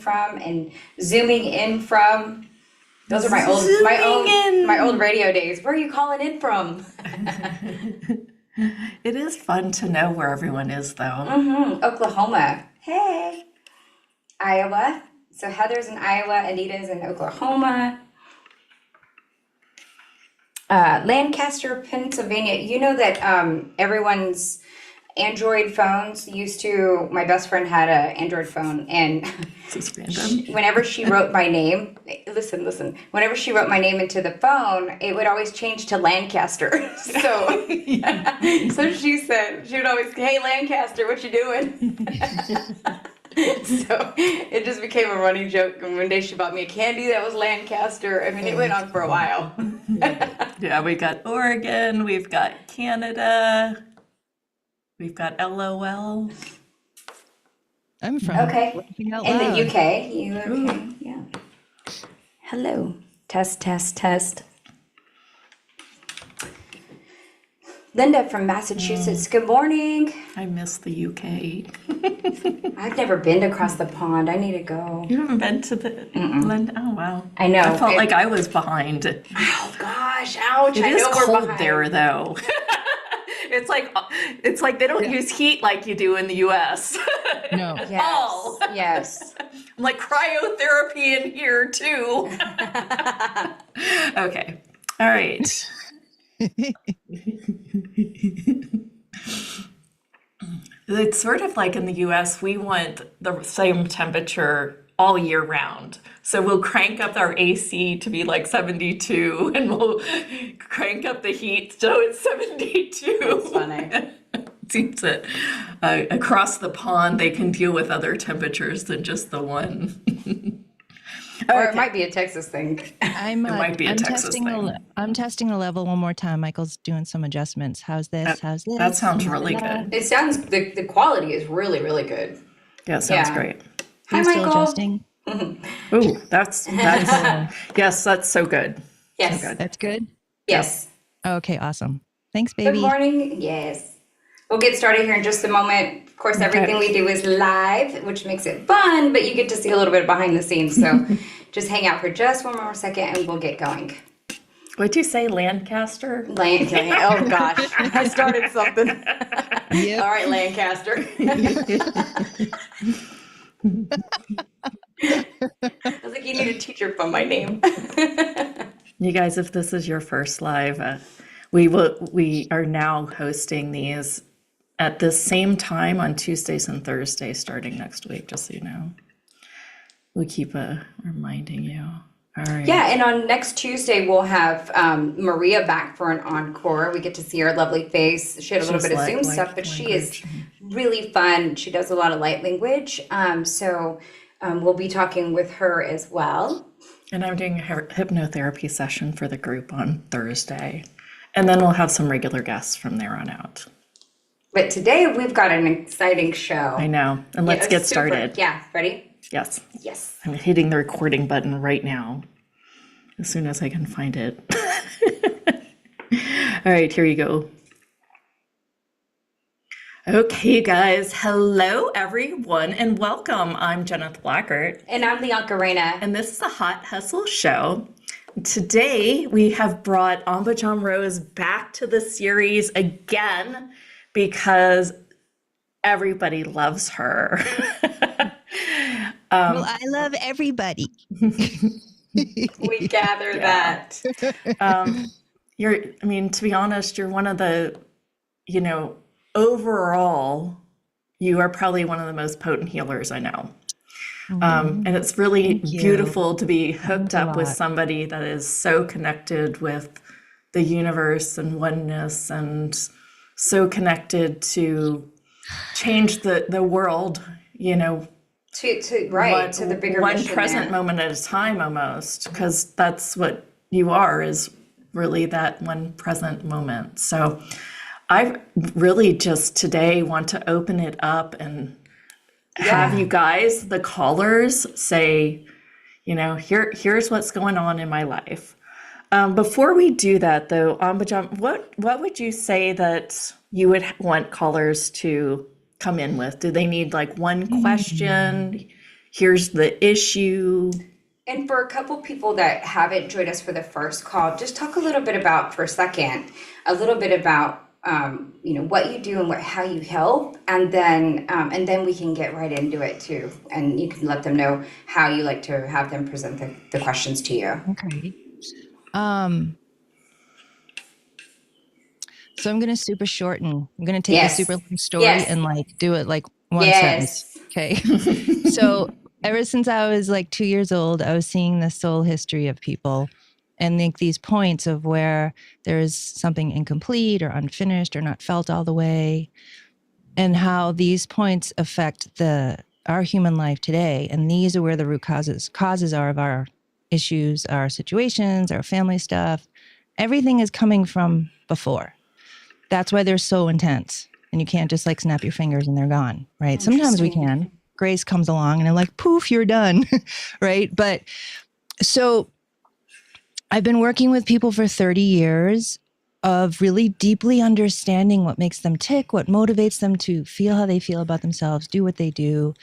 from and zooming in from. Those are my old radio days. Where are you calling in from? It is fun to know where everyone is, though. Oklahoma. Hey. Iowa. So Heather's in Iowa, Anita's in Oklahoma. Lancaster, Pennsylvania. You know that everyone's Android phones used to, my best friend had an Android phone, and whenever she wrote my name, listen, whenever she wrote my name into the phone, it would always change to Lancaster. So, so she said, she would always, hey, Lancaster, what you doing? So it just became a running joke. And one day she bought me a candy that was Lancaster. I mean, it went on for a while. Yeah, we got Oregon, we've got Canada, we've got LOL. I'm from in the UK. You okay? Yeah. Hello. Test. Linda from Massachusetts. Good morning. I miss the UK. I've never been across the pond. I need to go. You haven't been to the London? Oh, wow. I know. I felt like I was behind. Oh, gosh. Ouch. It I is know we're cold behind. there, though. It's like they don't use heat like you do in the US. No. Yes. Yes. I'm like cryotherapy in here too. Okay. All right. It's sort of like in the US, we want the same temperature all year round. So we'll crank up our AC to be like 72 and we'll crank up the heat so it's 72. That's funny. It seems that across the pond, they can deal with other temperatures than just the one. Or it might be a Texas thing. I'm testing the level one more time. Michael's doing some adjustments. How's this? How's this? That sounds really good. It sounds, the quality is really, really good. Yeah, sounds great. Hi, He's still Michael. adjusting. Ooh, that's yes, that's so good. Yes. So good. That's good. Yes. Okay, awesome. Thanks, baby. Good morning. Yes. We'll get started here in just a moment. Of course, everything we do is live, which makes it fun, but you get to see a little bit behind the scenes. So just hang out for just one more second and we'll get going. What'd you say, Lancaster? Oh, gosh. I started something. Yep. All right, Lancaster. I was like, you need a teacher from my name. You guys, if this is your first live, we are now hosting these at the same time on Tuesdays and Thursdays starting next week, just so you know. We keep reminding you. All right. Yeah, and on next Tuesday, we'll have Maria back for an encore. We get to see her lovely face. She had a little bit of Zoom stuff, but she is really fun. She does a lot of light language. So we'll be talking with her as well. And I'm doing a hypnotherapy session for the group on Thursday. And then we'll have some regular guests from there on out. But today, we've got an exciting show. I know. And let's get started. Yeah, ready? Yes. Yes. I'm hitting the recording button right now, as soon as I can find it. All right, here you go. Okay, guys. Hello, everyone, and welcome. I'm Jeneth Lyanca. And I'm Lyanca. And this is the Hot Hustle Show. Today, we have brought Ambujam Rose back to the series again because everybody loves her. Well, I love everybody. We gather that. To be honest, you're one of the, overall, you are probably one of the most potent healers I know. And it's really beautiful to be hooked up with somebody that is so connected with the universe and oneness and so connected to change the world, To the bigger one mission present moment at a time almost, because that's what you are, is really that one present moment. So I really just today want to open it up and have you guys, the callers, say, here's what's going on in my life. Before we do that, though, Ambujam, what would you say that you would want callers to come in with? Do they need like one question? here's the issue. And for a couple people that haven't joined us for the first call, just talk a little bit about, for a second, a little bit about what you do and how you help, and then we can get right into it too. And you can let them know how you like to have them present the questions to you. Okay. So I'm going to super shorten. I'm going to take a super long story and like do it like one sentence. Okay. So ever since I was like 2 years old, I was seeing the soul history of people and like these points of where there is something incomplete or unfinished or not felt all the way, and how these points affect our human life today. And these are where the root causes are of our issues, our situations, our family stuff. Everything is coming from before. That's why they're so intense. And you can't just like snap your fingers and they're gone, right? Sometimes we can. Grace comes along and I'm like, poof, you're done, right? But so I've been working with people for 30 years of really deeply understanding what makes them tick, what motivates them to feel how they feel about themselves, do what they do,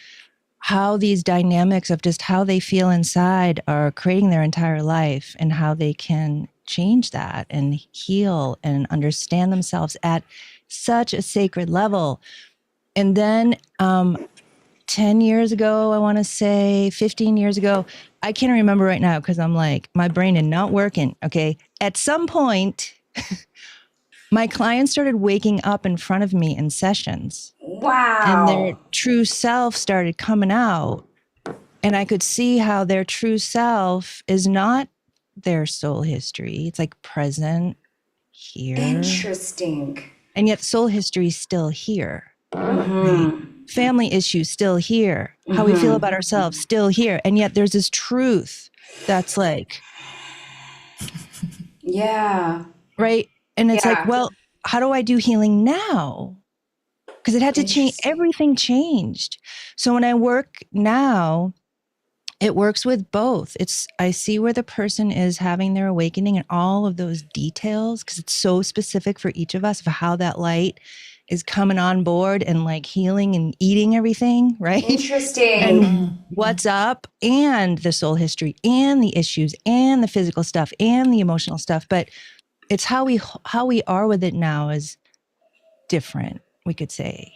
how these dynamics of just how they feel inside are creating their entire life, and how they can change that and heal and understand themselves at such a sacred level. And then 10 years ago, I want to say 15 years ago, I can't remember right now because I'm like, my brain is not working. Okay. At some point, my clients started waking up in front of me in sessions. Wow. And their true self started coming out. And I could see how their true self is not their soul history. It's like present here. Interesting. And yet soul history is still here. Mm-hmm. Right? Family issues still here. How we feel about ourselves still here. And yet there's this truth that's like, yeah. right? And it's like, well, how do I do healing now? Because it had to change. Everything changed. So when I work now, it works with both. I see where the person is having their awakening and all of those details, because it's so specific for each of us of how that light is coming on board and like healing and eating everything, right? Interesting. And what's up, and the soul history and the issues and the physical stuff and the emotional stuff. But it's how we are with it now is different, we could say.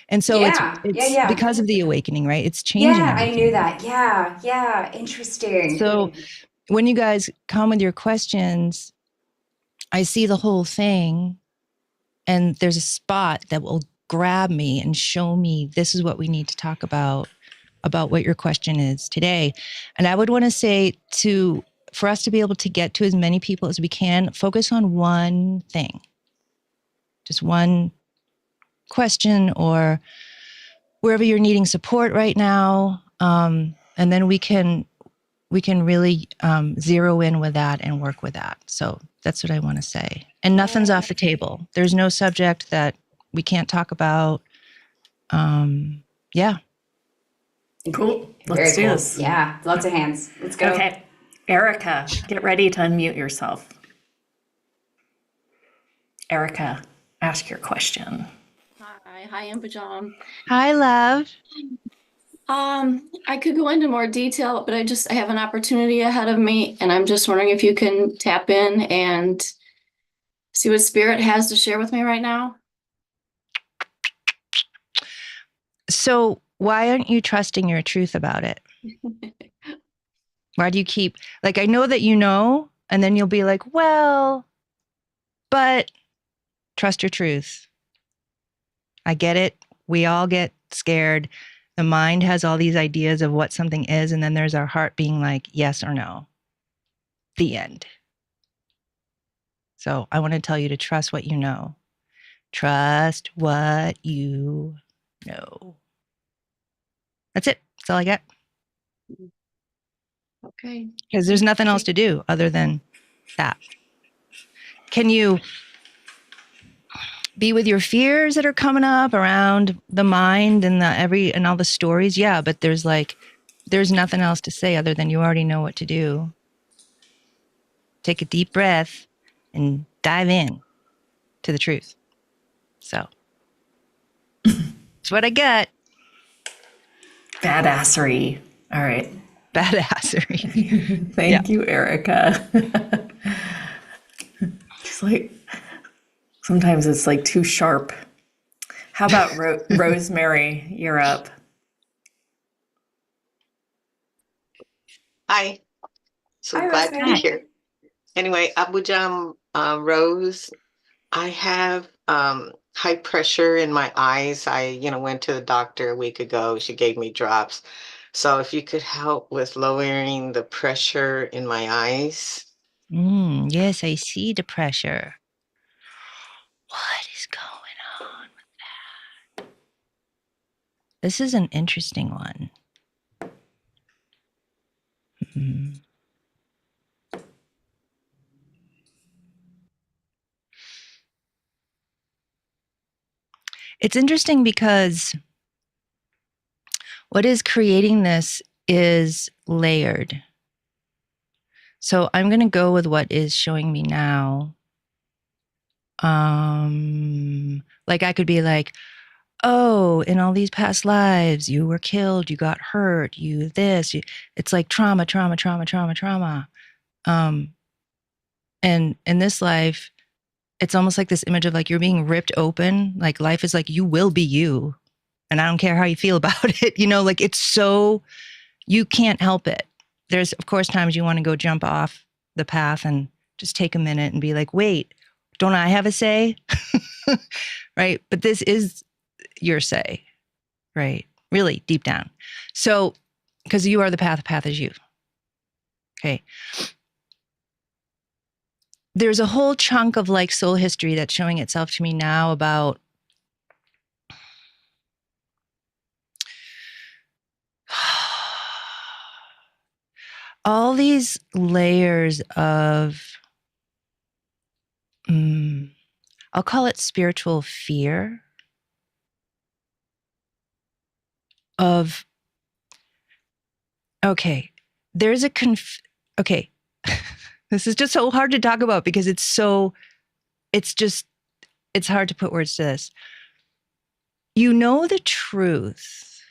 And so it's because of the awakening, right? It's changing. Yeah, I knew that. Yeah. Interesting. So when you guys come with your questions, I see the whole thing, and there's a spot that will grab me and show me this is what we need to talk about what your question is today. And I would want to say for us to be able to get to as many people as we can, focus on one thing, just one question or wherever you're needing support right now. And then we can really zero in with that and work with that. So that's what I want to say. And nothing's off the table. There's no subject that we can't talk about. Yeah. Cool. Let's do this. Yeah. Lots of hands. Let's go. Okay. Erica, get ready to unmute yourself. Erica, ask your question. Hi, Ambujam. Hi, love. I could go into more detail, but I have an opportunity ahead of me, and I'm just wondering if you can tap in and see what Spirit has to share with me right now. So why aren't you trusting your truth about it? Why do you keep, like, I know that you know, and then you'll be like, well, but trust your truth. I get it. We all get scared. The mind has all these ideas of what something is, and then there's our heart being like, yes or no. The end. So I want to tell you to trust what you know. Trust what you know. That's it. That's all I got. Okay. Because there's nothing else to do other than that. Can you be with your fears that are coming up around the mind and and all the stories? Yeah, but there's nothing else to say other than you already know what to do. Take a deep breath and dive in to the truth. So that's what I got. Badassery. All right. Badassery. Thank you, Erica. It's like, sometimes it's like too sharp. How about Rosemary? You're up. Hi, so Hi, glad to be Rosemary. here. Anyway, Ambujam Rose, I have high pressure in my eyes. I, went to the doctor a week ago. She gave me drops. So if you could help with lowering the pressure in my eyes. Yes, I see the pressure. What is going on with that? This is an interesting one. It's interesting because what is creating this is layered. So I'm going to go with what is showing me now. Like I could be like, oh, in all these past lives, you were killed, you got hurt, it's like trauma. And in this life, it's almost like this image of like you're being ripped open. Like life is like, you will be you. And I don't care how you feel about it. Like it's so, you can't help it. There's, of course, times you want to go jump off the path and just take a minute and be like, wait, don't I have a say? Right? But this is your say, right? Really deep down. So, because you are the path is you. Okay. There's a whole chunk of like soul history that's showing itself to me now about all these layers of, I'll call it spiritual fear of, okay, there's okay. This is just so hard to talk about because it's hard to put words to this. You know the truth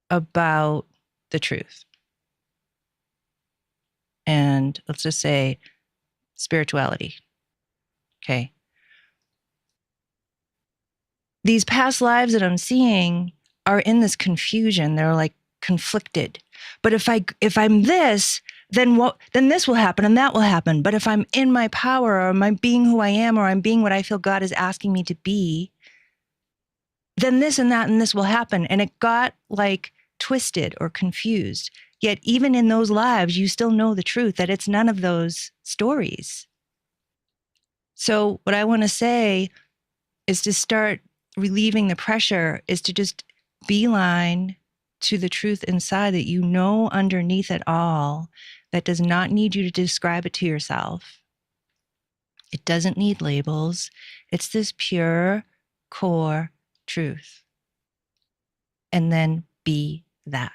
about the truth. And let's just say spirituality. Okay. These past lives that I'm seeing are in this confusion. They're like conflicted. But if I'm this, then this will happen and that will happen. But if I'm in my power, or am I being who I am, or I'm being what I feel God is asking me to be, then this and that and this will happen. And it got like twisted or confused. Yet even in those lives, you still know the truth that it's none of those stories. So what I want to say is to start relieving the pressure, is to just beeline to the truth inside that you know underneath it all, that does not need you to describe it to yourself. It doesn't need labels. It's this pure core truth. And then be that.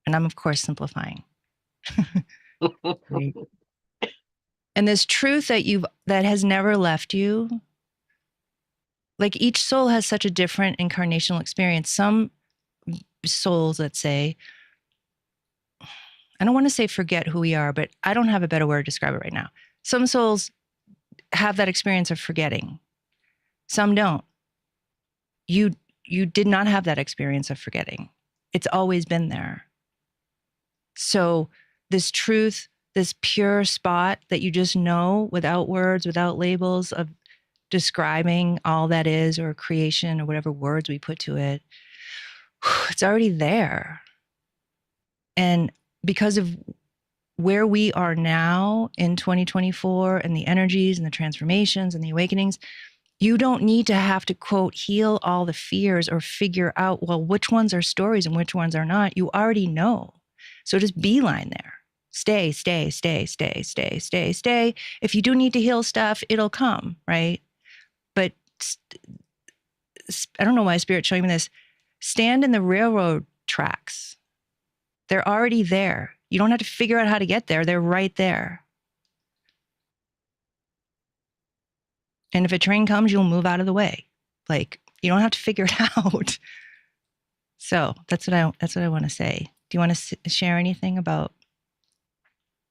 And I'm, of course, simplifying. Right. And this truth that has never left you, like each soul has such a different incarnational experience. Some souls, let's say, I don't want to say forget who we are, but I don't have a better word to describe it right now. Some souls have that experience of forgetting. Some don't. You did not have that experience of forgetting. It's always been there. So this truth, this pure spot that you just know without words, without labels of describing all that is, or creation, or whatever words we put to it, it's already there. And because of where we are now in 2024 and the energies and the transformations and the awakenings, you don't need to have to, quote, heal all the fears or figure out, well, which ones are stories and which ones are not. You already know. So just beeline there. Stay. If you do need to heal stuff, it'll come, right? But I don't know why Spirit's showing me this. Stand in the railroad tracks. They're already there. You don't have to figure out how to get there. They're right there. And if a train comes, you'll move out of the way. Like, you don't have to figure it out. So that's what I want to say. Do you want to share anything about?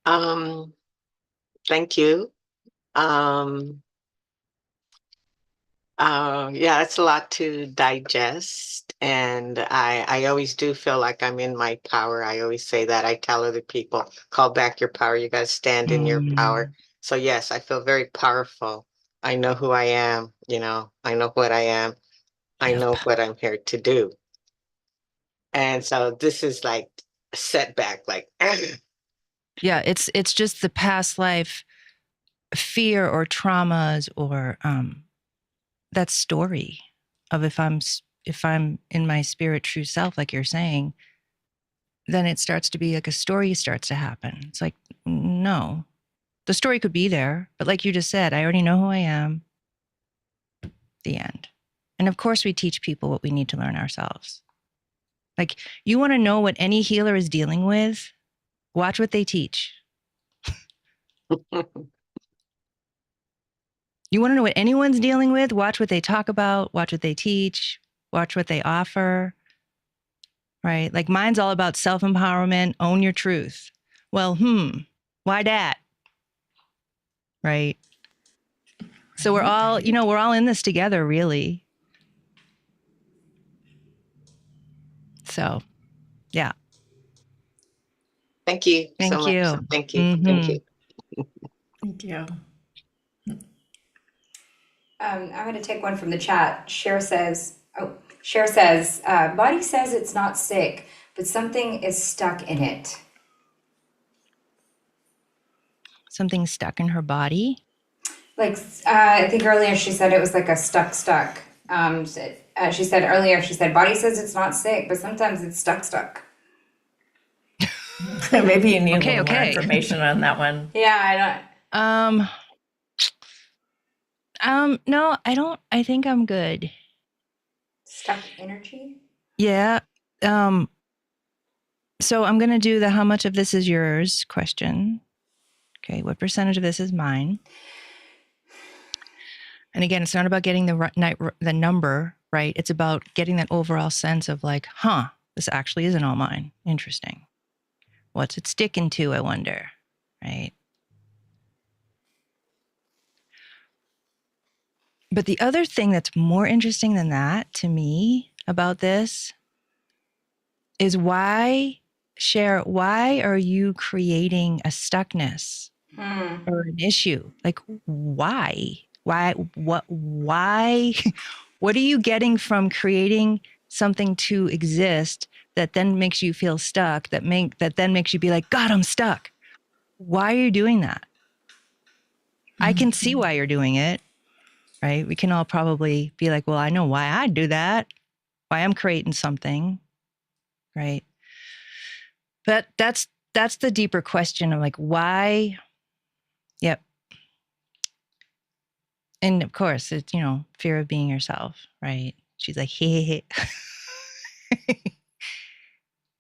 Thank you. Yeah, it's a lot to digest. And I always do feel like I'm in my power. I always say that. I tell other people, call back your power. You got to stand in your power. So yes, I feel very powerful. I know who I am, I know what I am. I know what I'm here to do. And so this is like a setback, like, yeah, it's just the past life fear or traumas or that story of if I'm in my spirit true self, like you're saying, then it starts to be like a story starts to happen. It's like, no, the story could be there, but like you just said, I already know who I am. The end. And of course, we teach people what we need to learn ourselves. Like, you want to know what any healer is dealing with? Watch what they teach. You want to know what anyone's dealing with? Watch what they talk about, watch what they teach, watch what they offer, right? Like mine's all about self-empowerment, own your truth. Well, why that? Right? So we're all, we're all in this together, really. So, yeah. Thank you so much. You. Thank you. Thank you. Thank you. I'm going to take one from the chat. Cher says, body says it's not sick, but something is stuck in it. Something stuck in her body? Like, I think earlier she said it was like a stuck. She said earlier, body says it's not sick, but sometimes it's stuck. Maybe you need a little more information on that one. Yeah, I don't. No, I don't. I think I'm good. Stuck energy? Yeah. So I'm going to do the how much of this is yours question. Okay. What percentage of this is mine? And again, it's not about getting the number, right? It's about getting that overall sense of like, this actually isn't all mine. Interesting. What's it sticking to, I wonder, right? But the other thing that's more interesting than that to me about this is why are you creating a stuckness or an issue? Like, why? What are you getting from creating something to exist that then makes you feel stuck, that then makes you be like, God, I'm stuck. Why are you doing that? I can see why you're doing it, right? We can all probably be like, well, I know why I do that, why I'm creating something, right? But that's the deeper question of like, why? Yep. And of course, it's, fear of being yourself, right? She's like, hey.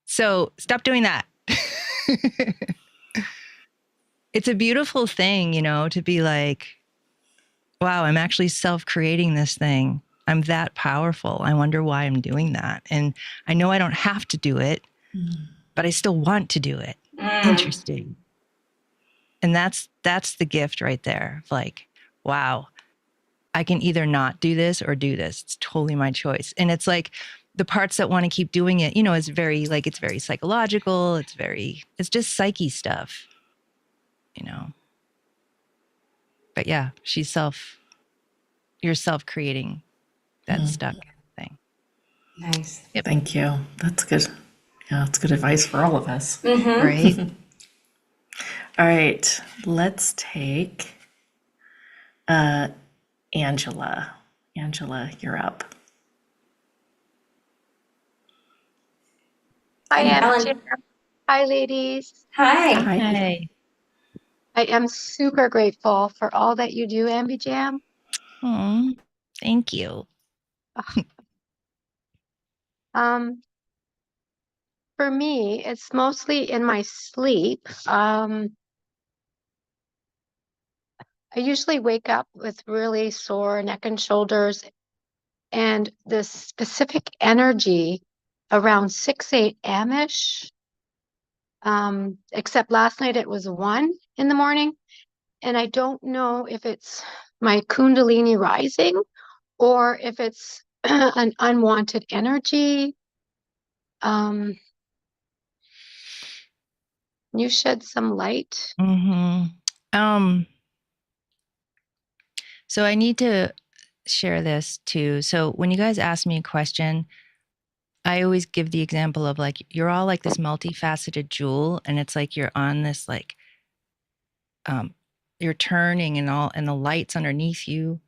So stop doing that. It's a beautiful thing, to be like, wow, I'm actually self-creating this thing. I'm that powerful. I wonder why I'm doing that. And I know I don't have to do it, but I still want to do it. Interesting. And that's the gift right there. Of like, wow, I can either not do this or do this. It's totally my choice. And it's like the parts that want to keep doing it, is very like, it's very psychological. It's just psyche stuff, But yeah, you're self-creating that stuck thing. Nice. Yep. Thank you. That's good. Yeah, that's good advice for all of us. Right? All right, let's take Angela. Angela, you're up. Hi, Ellen. Ambujam. Hi, ladies. Hi. Hi. I am super grateful for all that you do, Ambujam. Oh, thank you. For me, it's mostly in my sleep. I usually wake up with really sore neck and shoulders and this specific energy around 6 a.m.-ish. Except last night it was 1 in the morning. And I don't know if it's my Kundalini rising or if it's an unwanted energy. You shed some light. So I need to share this too. So when you guys ask me a question, I always give the example of like, you're all like this multifaceted jewel, and it's like you're on this like, you're turning and the light's underneath you.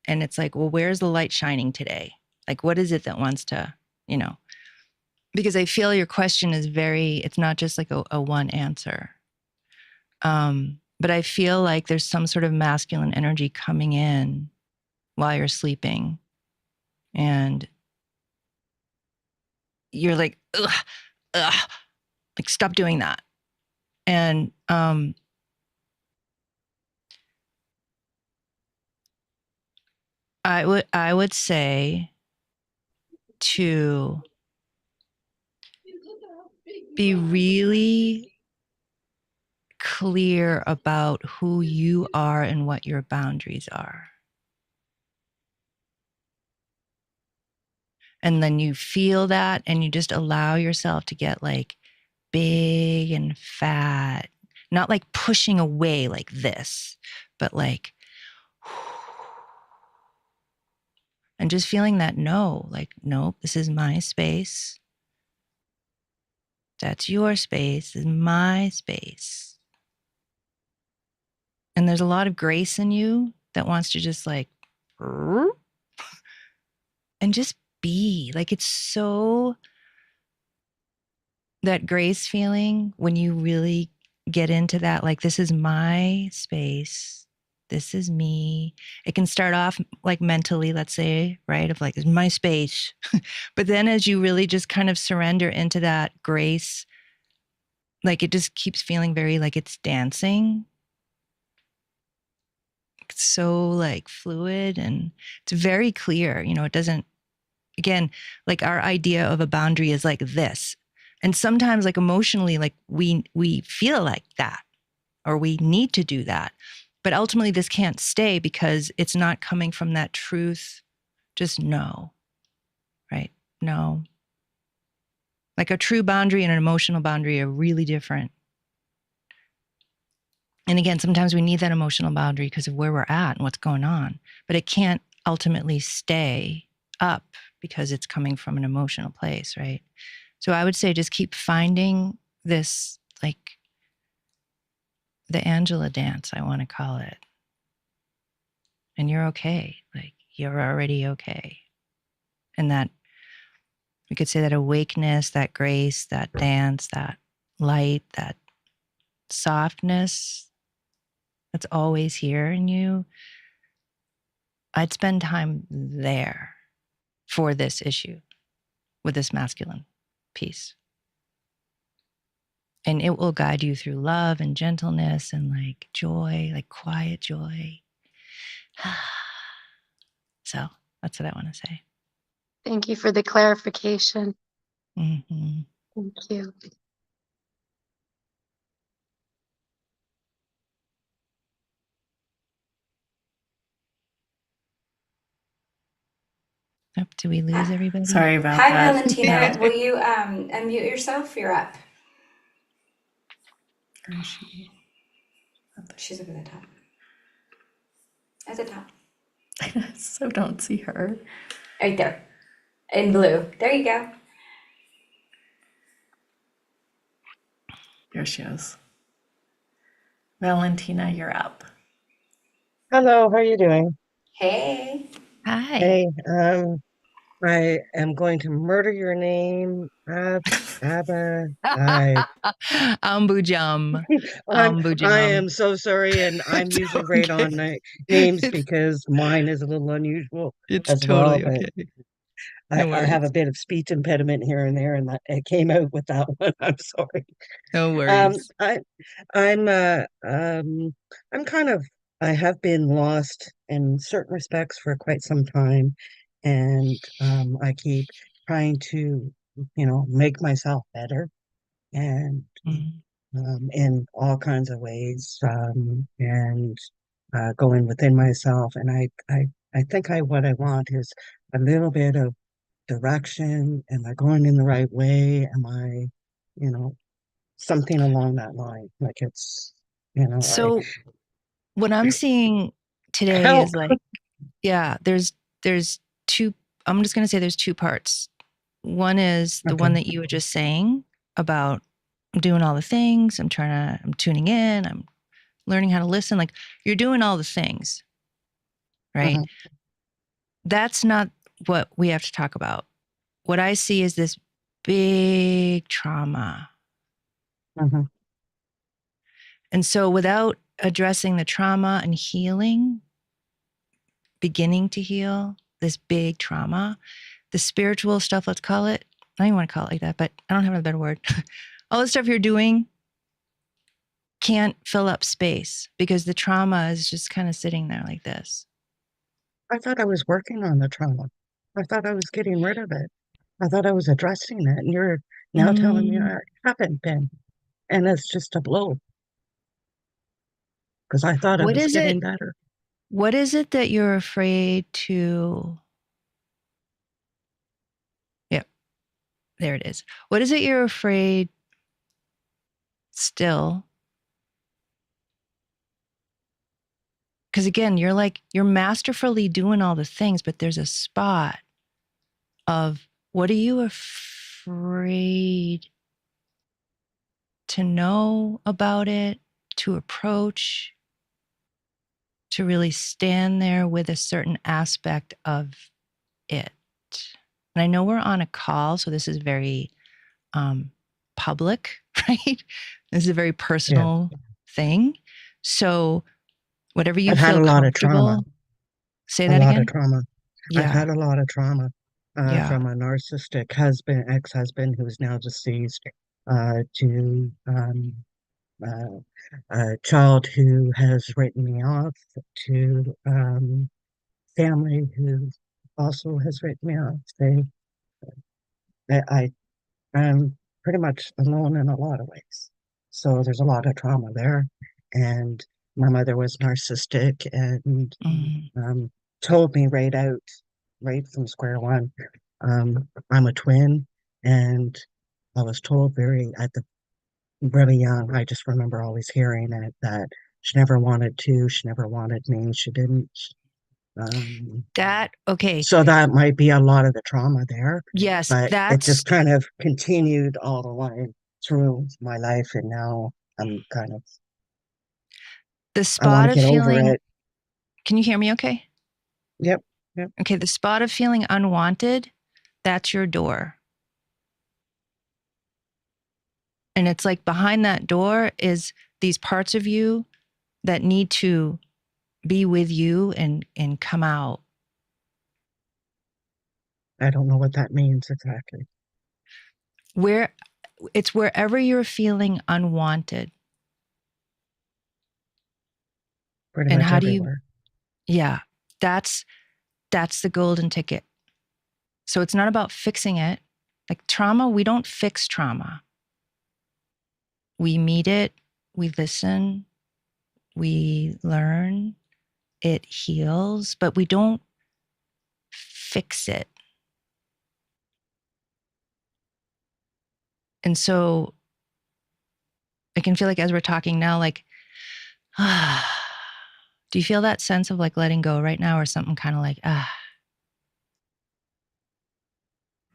And it's like, well, where's the light shining today? Like, what is it that wants to, because I feel your question is it's not just like a one answer. But I feel like there's some sort of masculine energy coming in while you're sleeping. And you're like, ugh, like, stop doing that. And I would say to be really clear about who you are and what your boundaries are. And then you feel that and you just allow yourself to get like big and fat, not like pushing away like this, but like, and just feeling that no, this is my space. That's your space, this is my space. And there's a lot of grace in you that wants to just like, and just be like, it's so, that grace feeling when you really get into that, like, this is my space. This is me. It can start off like mentally, let's say, right? Of like, it's my space. But then as you really just kind of surrender into that grace, like it just keeps feeling very like it's dancing. It's so like fluid and it's very clear. It doesn't, again, like our idea of a boundary is like this. And sometimes like emotionally, like we feel like that, or we need to do that. But ultimately this can't stay because it's not coming from that truth. Just no, right? No. Like a true boundary and an emotional boundary are really different. And again, sometimes we need that emotional boundary because of where we're at and what's going on, but it can't ultimately stay up because it's coming from an emotional place, right? So I would say just keep finding this, like the Angela dance, I want to call it. And you're okay. Like you're already okay. And that, we could say that awakeness, that grace, that dance, that light, that softness that's always here in you. I'd spend time there for this issue with this masculine piece. And it will guide you through love and gentleness and like joy, like quiet joy. So that's what I want to say. Thank you for the clarification. Mm-hmm. Thank you. Oh, do we lose everybody? Sorry about Hi, that. Valentina. Yeah. Will you unmute yourself? You're up. Where is she? She's over the top. At the top. I so don't see her. Right there. In blue. There you go. There she is. Valentina, you're up. Hello, how are you doing? Hey. Hi. Hey, I am going to murder your name. Abba, Ambujam. I Ambujam. am so sorry, and I'm It's usually great okay. on names It's, because mine is a little unusual it's as well, totally but okay. I, No I have a worries. bit of speech impediment here and there, and that it came out with that one. I'm sorry. No Um, worries. I, I'm, I'm kind of, I have been lost in certain respects for quite some time, and I keep trying to make myself better and Mm. in all kinds of ways, and going within myself. And I think what I want is a little bit of direction. Am I going in the right way? Am I, you know, something along that line? Like it's, I So what I'm seeing today help. is like, yeah, there's two, I'm just going to say there's two parts. One is the Okay. one that you were just saying about I'm doing all the things. I'm tuning in. I'm learning how to listen. Like you're doing all the things, right? Mhm, That's not what we have to talk about. What I see is this big trauma. mhm. And so without addressing the trauma and healing, beginning to heal this big trauma, the spiritual stuff, let's call it. I don't even want to call it like that, but I don't have a better word. All the stuff you're doing can't fill up space because the trauma is just kind of sitting there like this. I thought I was working on the trauma. I thought I was getting rid of it. I thought I was addressing it. And you're now telling me Mm. I haven't been. And it's just a blow because I thought I What was is it? getting better. What is it that you're afraid to? Yep, there it is. What is it you're afraid still? Because again, you're masterfully doing all the things, but there's a spot of what are you afraid to know about it, to approach, to really stand there with a certain aspect of it. And I know we're on a call, so this is very public, right? This is a very Yeah. personal thing. So whatever you I've had feel a lot of trauma, comfortable, say a that lot of again. trauma. I've Yeah, had a lot of trauma yeah. from a narcissistic husband, ex-husband who's now deceased, to uh, a child who has written me off, to family who also has written me off. I am pretty much alone in a lot of ways. So there's a lot of trauma there. And my mother was narcissistic and Mm. um, told me right out, right from square one, I'm a twin. And I was told at the really young, I just remember always hearing it that she never wanted to, she never wanted me, she didn't. Um, Okay. so that might be a lot of the trauma there, Yes, but it that's just kind of continued all the way through my life. And now I'm kind of, the I want spot to of get over feeling. it. Can you hear me okay? Yep. Yep. Okay, the spot of feeling unwanted, that's your door. And it's like behind that door is these parts of you that need to be with you and come out. I don't know what that means exactly. Where it's wherever you're feeling unwanted. Pretty And much how do you, everywhere. yeah, that's the golden ticket. So it's not about fixing it. Like trauma, we don't fix trauma. We meet it, we listen, we learn, it heals, but we don't fix it. And so I can feel like as we're talking now, like, do you feel that sense of like letting go right now or something kind of like,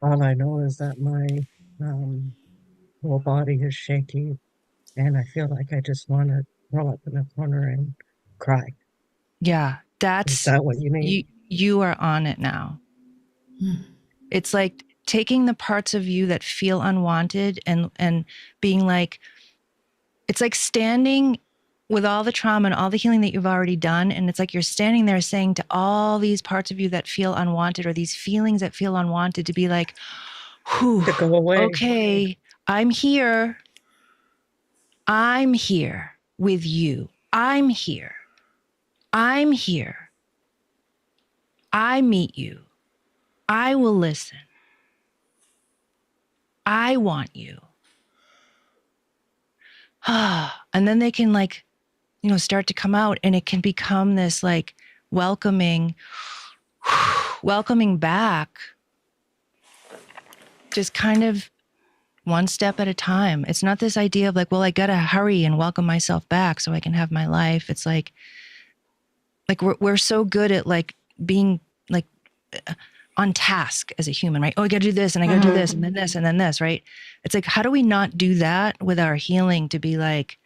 All I know is that my um, whole body is shaky, and I feel like I just want to roll up in the corner and cry. yeah, Is that's that what you mean? you are on it now. It's like taking the parts of you that feel unwanted and being like, it's like standing with all the trauma and all the healing that you've already done. And it's like you're standing there saying to all these parts of you that feel unwanted or these feelings that feel unwanted to be like, whew, To go away. okay, I'm here. I'm here with you. I'm here. I'm here. I meet you. I will listen. I want you. And then they can like, start to come out, and it can become this like welcoming back, just kind of one step at a time. It's not this idea of like, well, I gotta hurry and welcome myself back so I can have my life. It's like we're so good at like being like on task as a human, right? Oh, I gotta do this and I gotta do this and then this and then this, right? It's like, how do we not do that with our healing, to be like,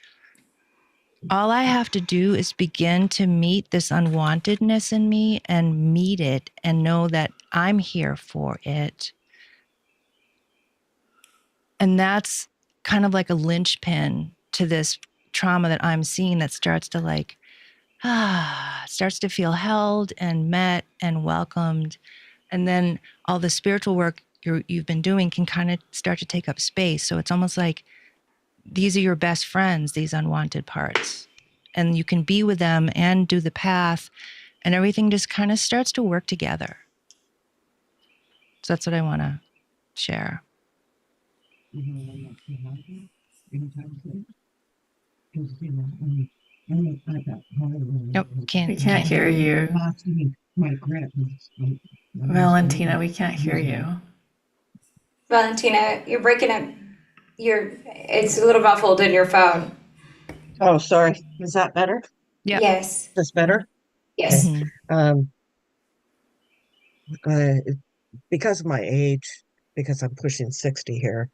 all I have to do is begin to meet this unwantedness in me and meet it and know that I'm here for it. And that's kind of like a linchpin to this trauma that I'm seeing, that starts to like, starts to feel held and met and welcomed. And then all the spiritual work you've been doing can kind of start to take up space. So it's almost like these are your best friends, these unwanted parts. And you can be with them and do the path, and everything just kind of starts to work together. So that's what I want to share. Nope, We can't hear you. Valentina, we can't hear you. Valentina, you're breaking up. It's a little muffled in your phone. Oh, sorry. Is that better? Yeah. Yes. That's better? Yes. Because of my age, because I'm pushing 60 here,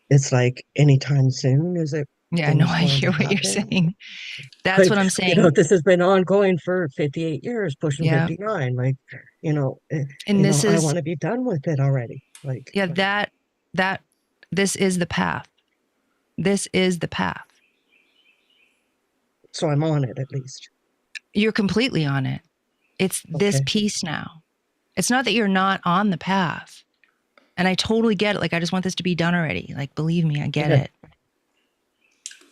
it's like anytime soon, is it? Yeah, I know. I hear what you're saying. That's what I'm saying. This has been ongoing for 58 years, pushing 59. Like, and this is, I want to be done with it already. Like, this is the path. This is the path. So I'm on it, at least. You're completely on it. It's this piece now. It's not that you're not on the path. And I totally get it. Like, I just want this to be done already. Like, believe me, I get it.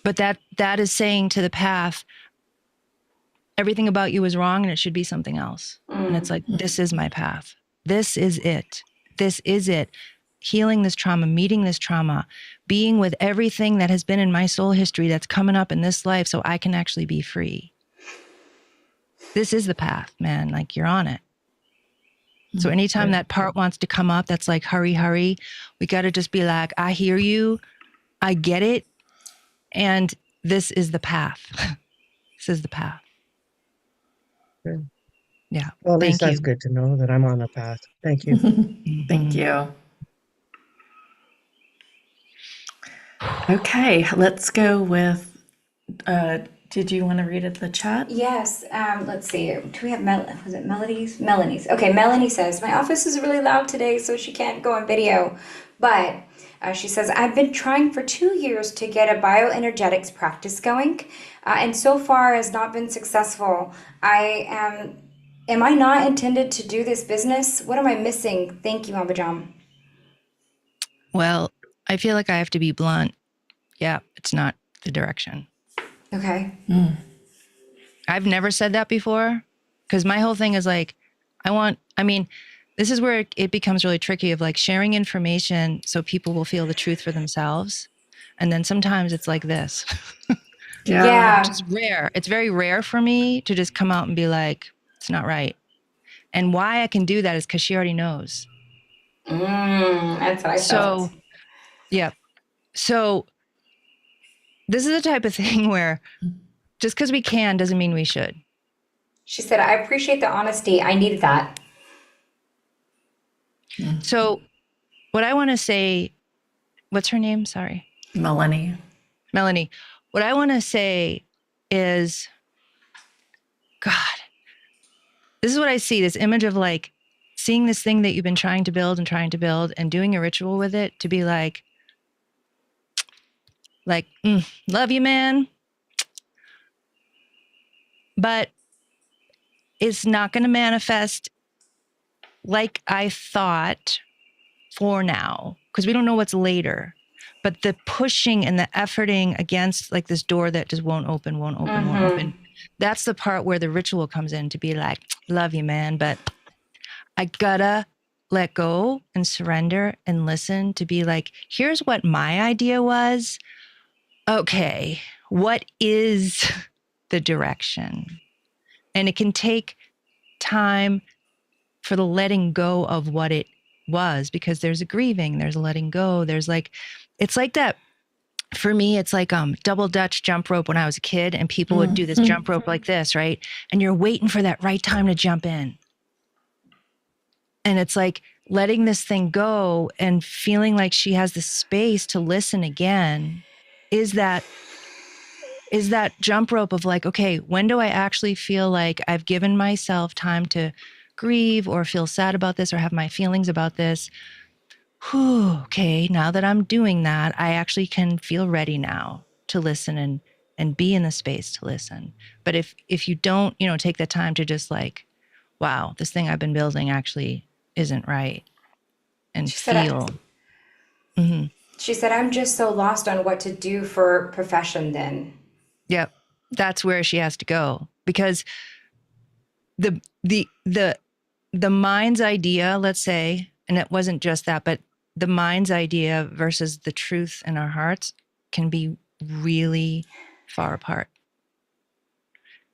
But that is saying to the path, everything about you is wrong and it should be something else. And it's like, this is my path. This is it. This is it. Healing this trauma, meeting this trauma, being with everything that has been in my soul history that's coming up in this life so I can actually be free. This is the path, man. Like, you're on it. So anytime that part wants to come up, that's like, hurry, hurry. We got to just be like, I hear you. I get it. And this is the path. This is the path. Yeah. Well, at least that's good to know that I'm on the path. Thank you. Thank you. Okay, let's go with, did you want to read it in the chat? Yes. Let's see. Do we have was it Melody's? Melanie's. Okay, Melanie says, my office is really loud today, so she can't go on video. But she says, I've been trying for 2 years to get a bioenergetics practice going, and so far has not been successful. Am I not intended to do this business? What am I missing? Thank you, Ambujam. Well, I feel like I have to be blunt. Yeah, it's not the direction. Okay. I've never said that before, because my whole thing is like, this is where it becomes really tricky, of like sharing information so people will feel the truth for themselves. And then sometimes it's like this. Yeah. Which is rare. It's very rare for me to just come out and be like, it's not right. And why I can do that is because she already knows. That's what I felt. Yeah. So this is the type of thing where just because we can doesn't mean we should. She said, I appreciate the honesty. I needed that. So what I want to say, what's her name? Sorry. Melanie. What I want to say is, God, this is what I see, this image of like seeing this thing that you've been trying to build and doing a ritual with it to be like, love you, man. But it's not going to manifest like I thought for now, because we don't know what's later. But the pushing and the efforting against like this door that just won't open. That's the part where the ritual comes in, to be like, love you, man, but I gotta let go and surrender and listen to be like, here's what my idea was. Okay, what is the direction? And it can take time for the letting go of what it was, because there's a grieving, there's a letting go. There's like, it's like that. For me, it's like double Dutch jump rope when I was a kid, and people would do this jump rope like this, right? And you're waiting for that right time to jump in. And it's like letting this thing go and feeling like she has the space to listen again is that jump rope of like, okay, when do I actually feel like I've given myself time to grieve or feel sad about this or have my feelings about this? Whew, okay, now that I'm doing that, I actually can feel ready now to listen and be in the space to listen. But if you don't, take the time to just like, wow, this thing I've been building actually isn't right, and feel. She said, I'm just so lost on what to do for profession then. Yep. That's where she has to go, because the mind's idea, let's say, and it wasn't just that, but the mind's idea versus the truth in our hearts can be really far apart.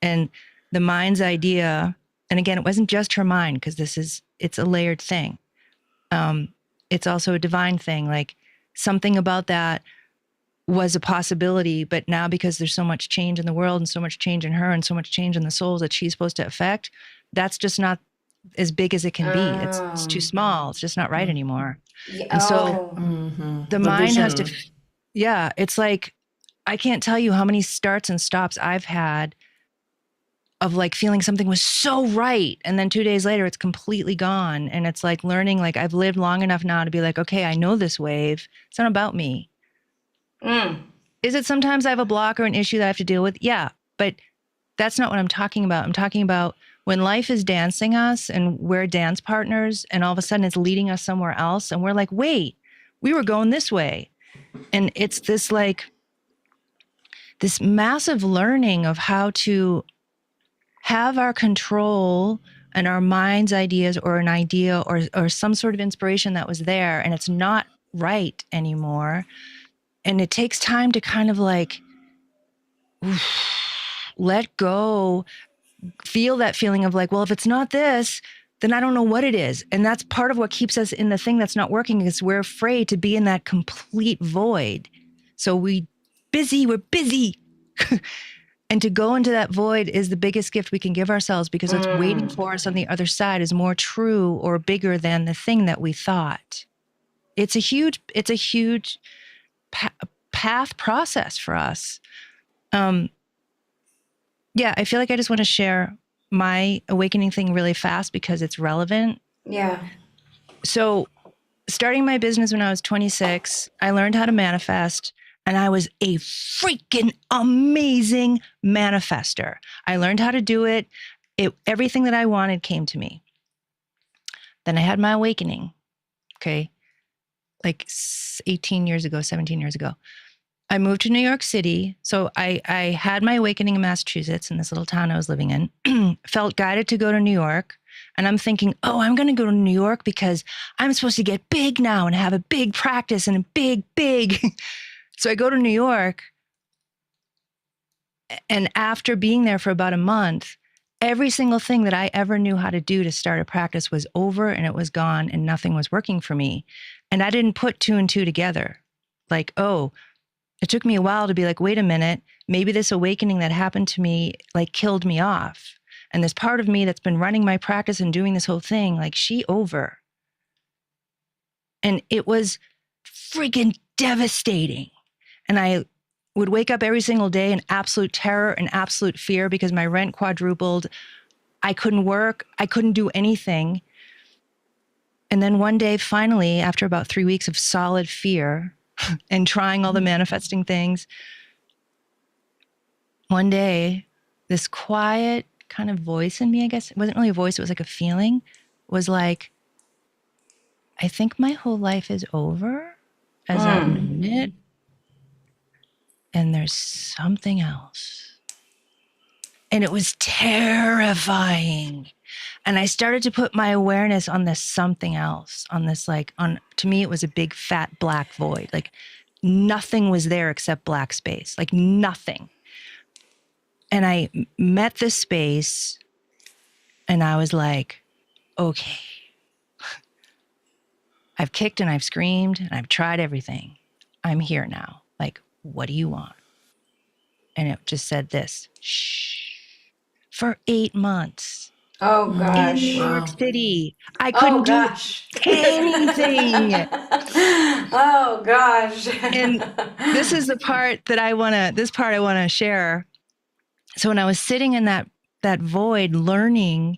And the mind's idea, and again, it wasn't just her mind, because it's a layered thing. It's also a divine thing. Like something about that was a possibility, but now because there's so much change in the world and so much change in her and so much change in the souls that she's supposed to affect, that's just not as big as it can be. It's too small. It's just not right anymore. And so the mind has to, it's like, I can't tell you how many starts and stops I've had of like feeling something was so right. And then 2 days later, it's completely gone. And it's like learning, like I've lived long enough now to be like, okay, I know this wave. It's not about me. Is it sometimes I have a block or an issue that I have to deal with? Yeah, but that's not what I'm talking about. I'm talking about when life is dancing us and we're dance partners, and all of a sudden it's leading us somewhere else. And we're like, wait, we were going this way. And it's this like, this massive learning of how to have our control and our mind's ideas, or an idea or some sort of inspiration that was there, and it's not right anymore. And it takes time to kind of like let go, feel that feeling of like, well, if it's not this, then I don't know what it is. And that's part of what keeps us in the thing that's not working, is we're afraid to be in that complete void. So we're busy. And to go into that void is the biggest gift we can give ourselves, because what's waiting for us on the other side is more true or bigger than the thing that we thought. It's a huge path process for us. I feel like I just want to share my awakening thing really fast because it's relevant. Yeah. So starting my business when I was 26, I learned how to manifest, and I was a freaking amazing manifester. I learned how to do it. Everything that I wanted came to me. Then I had my awakening. Okay. Like 17 years ago. I moved to New York City. So I had my awakening in Massachusetts, in this little town I was living in, felt guided to go to New York. And I'm thinking, oh, I'm going to go to New York because I'm supposed to get big now and have a big practice and a big. So I go to New York. And after being there for about a month, every single thing that I ever knew how to do to start a practice was over, and it was gone, and nothing was working for me. And I didn't put 2 and 2 together. Like, oh, it took me a while to be like, wait a minute, maybe this awakening that happened to me like killed me off. And this part of me that's been running my practice and doing this whole thing, like she over. And it was freaking devastating. And I would wake up every single day in absolute terror and absolute fear because my rent quadrupled. I couldn't work. I couldn't do anything. And then one day, finally, after about 3 weeks of solid fear and trying all the manifesting things, one day, this quiet kind of voice in me, I guess, it wasn't really a voice, it was like a feeling, was like, I think my whole life is over as I've known it. And there's something else. And it was terrifying And I started to put my awareness on this something else, on this to me, it was a big fat black void. Like nothing was there except black space, like nothing. And I met this space and I was like, okay, I've kicked and I've screamed and I've tried everything. I'm here now. Like, what do you want? And it just said this, shh, for 8 months. Oh gosh. In New York City. I couldn't do anything. Oh gosh. And this is the part that I want to share. So when I was sitting in that void learning,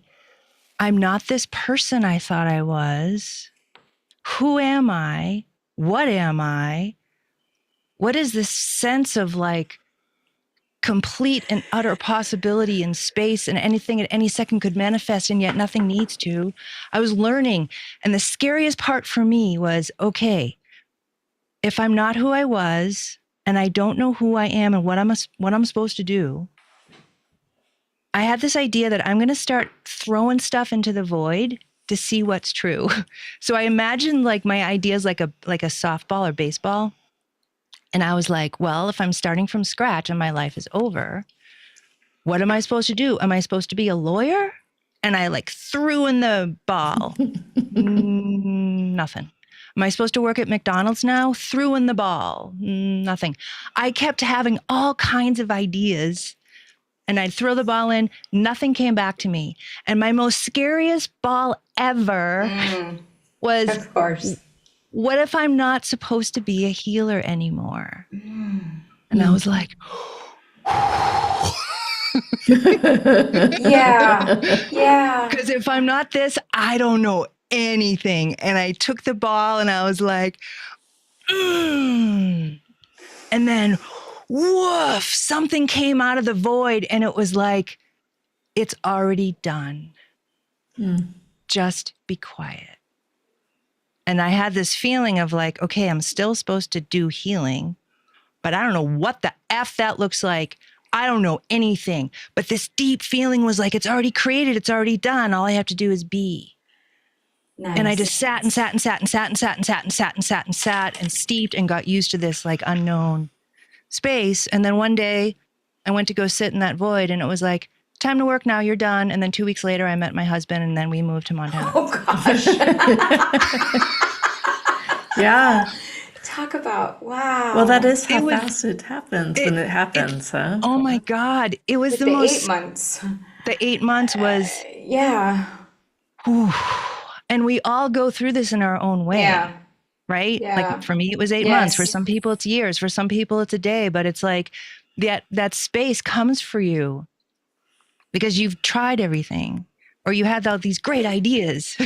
I'm not this person I thought I was. Who am I? What am I? What is this sense of like complete and utter possibility in space, and anything at any second could manifest and yet nothing needs to? I was learning. And the scariest part for me was, okay, if I'm not who I was and I don't know who I am and what I'm supposed to do, I had this idea that I'm going to start throwing stuff into the void to see what's true. So I imagined like my ideas like a softball or baseball. And I was like, well, if I'm starting from scratch and my life is over, what am I supposed to do? Am I supposed to be a lawyer? And I like threw in the ball. Nothing. Am I supposed to work at McDonald's now? Threw in the ball. Nothing. I kept having all kinds of ideas. And I'd throw the ball in, nothing came back to me. And my most scariest ball ever was, of course, what if I'm not supposed to be a healer anymore? And I was like, yeah. Because if I'm not this, I don't know anything. And I took the ball and I was like, and then woof, something came out of the void and it was like, it's already done. Just be quiet. And I had this feeling of like, okay, I'm still supposed to do healing, but I don't know what the F that looks like. I don't know anything. But this deep feeling was like, it's already created. It's already done. All I have to do is be. Nice. And I just sat and steeped and got used to this like unknown space. And then one day I went to go sit in that void and it was like, time to work now, you're done. And then 2 weeks later I met my husband and then we moved to Montana. Oh gosh. Yeah. Talk about, wow. Well, that is how fast it happens when it happens, huh? Oh my God. It was With the the most 8 months. The 8 months was Yeah. whew. And we all go through this in our own way. Yeah. Right? Yeah. Like for me, it was 8 months. For some people, it's years. For some people, it's a day. But it's like that space comes for you because you've tried everything or you had all these great ideas,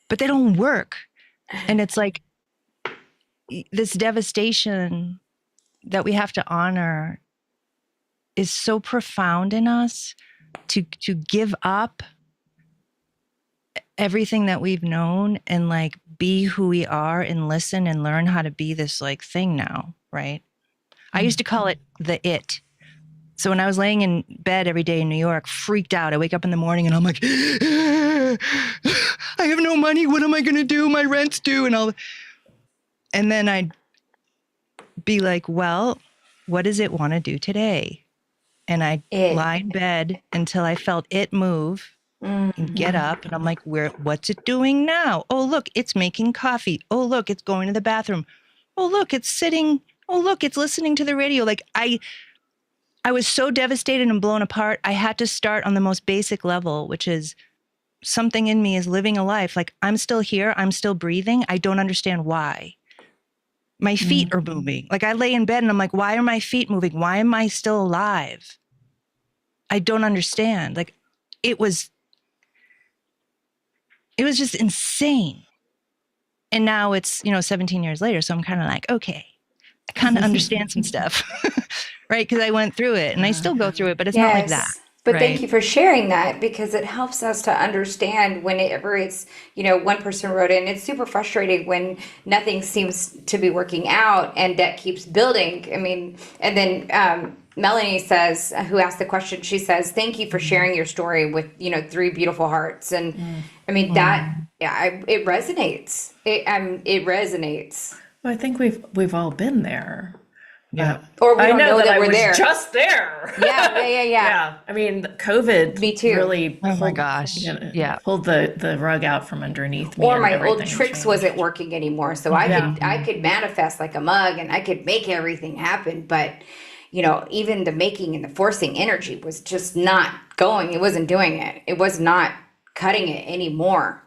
but they don't work. And it's like this devastation that we have to honor is so profound in us to give up everything that we've known and like be who we are and listen and learn how to be this like thing now, right? I used to call it the it. So when I was laying in bed every day in New York, freaked out. I wake up in the morning and I'm like, I have no money. What am I going to do? My rent's due and all. And then I'd be like, well, what does it want to do today? And I'd lie in bed until I felt it move. And get up and I'm like, what's it doing now? Oh, look, it's making coffee. Oh, look, it's going to the bathroom. Oh, look, it's sitting. Oh, look, it's listening to the radio. Like I was so devastated and blown apart. I had to start on the most basic level, which is something in me is living a life. Like I'm still here. I'm still breathing. I don't understand why. My feet are moving. Like I lay in bed and I'm like, why are my feet moving? Why am I still alive? I don't understand. Like it was just insane. And now it's, 17 years later. So I'm kind of like, okay, I kind of understand some stuff, right? Because I went through it and I still go through it, but it's not like that. But right? Thank you for sharing that because it helps us to understand whenever it's, one person wrote in, it's super frustrating when nothing seems to be working out and debt keeps building. I mean, and then Melanie says, who asked the question, she says, "Thank you for sharing your story with, 3 beautiful hearts." And I mean, it resonates. It resonates. Well, I think we've all been there. Yeah. Or we I don't know that I we're was there. just there. Yeah. Yeah. I mean, COVID Me too. really Oh my gosh. Yeah. pulled the rug out from underneath me. Or and my old everything tricks changed. wasn't working anymore. So I could manifest like a mug and I could make everything happen. But, even the making and the forcing energy was just not going. It wasn't doing it. It was not cutting it anymore.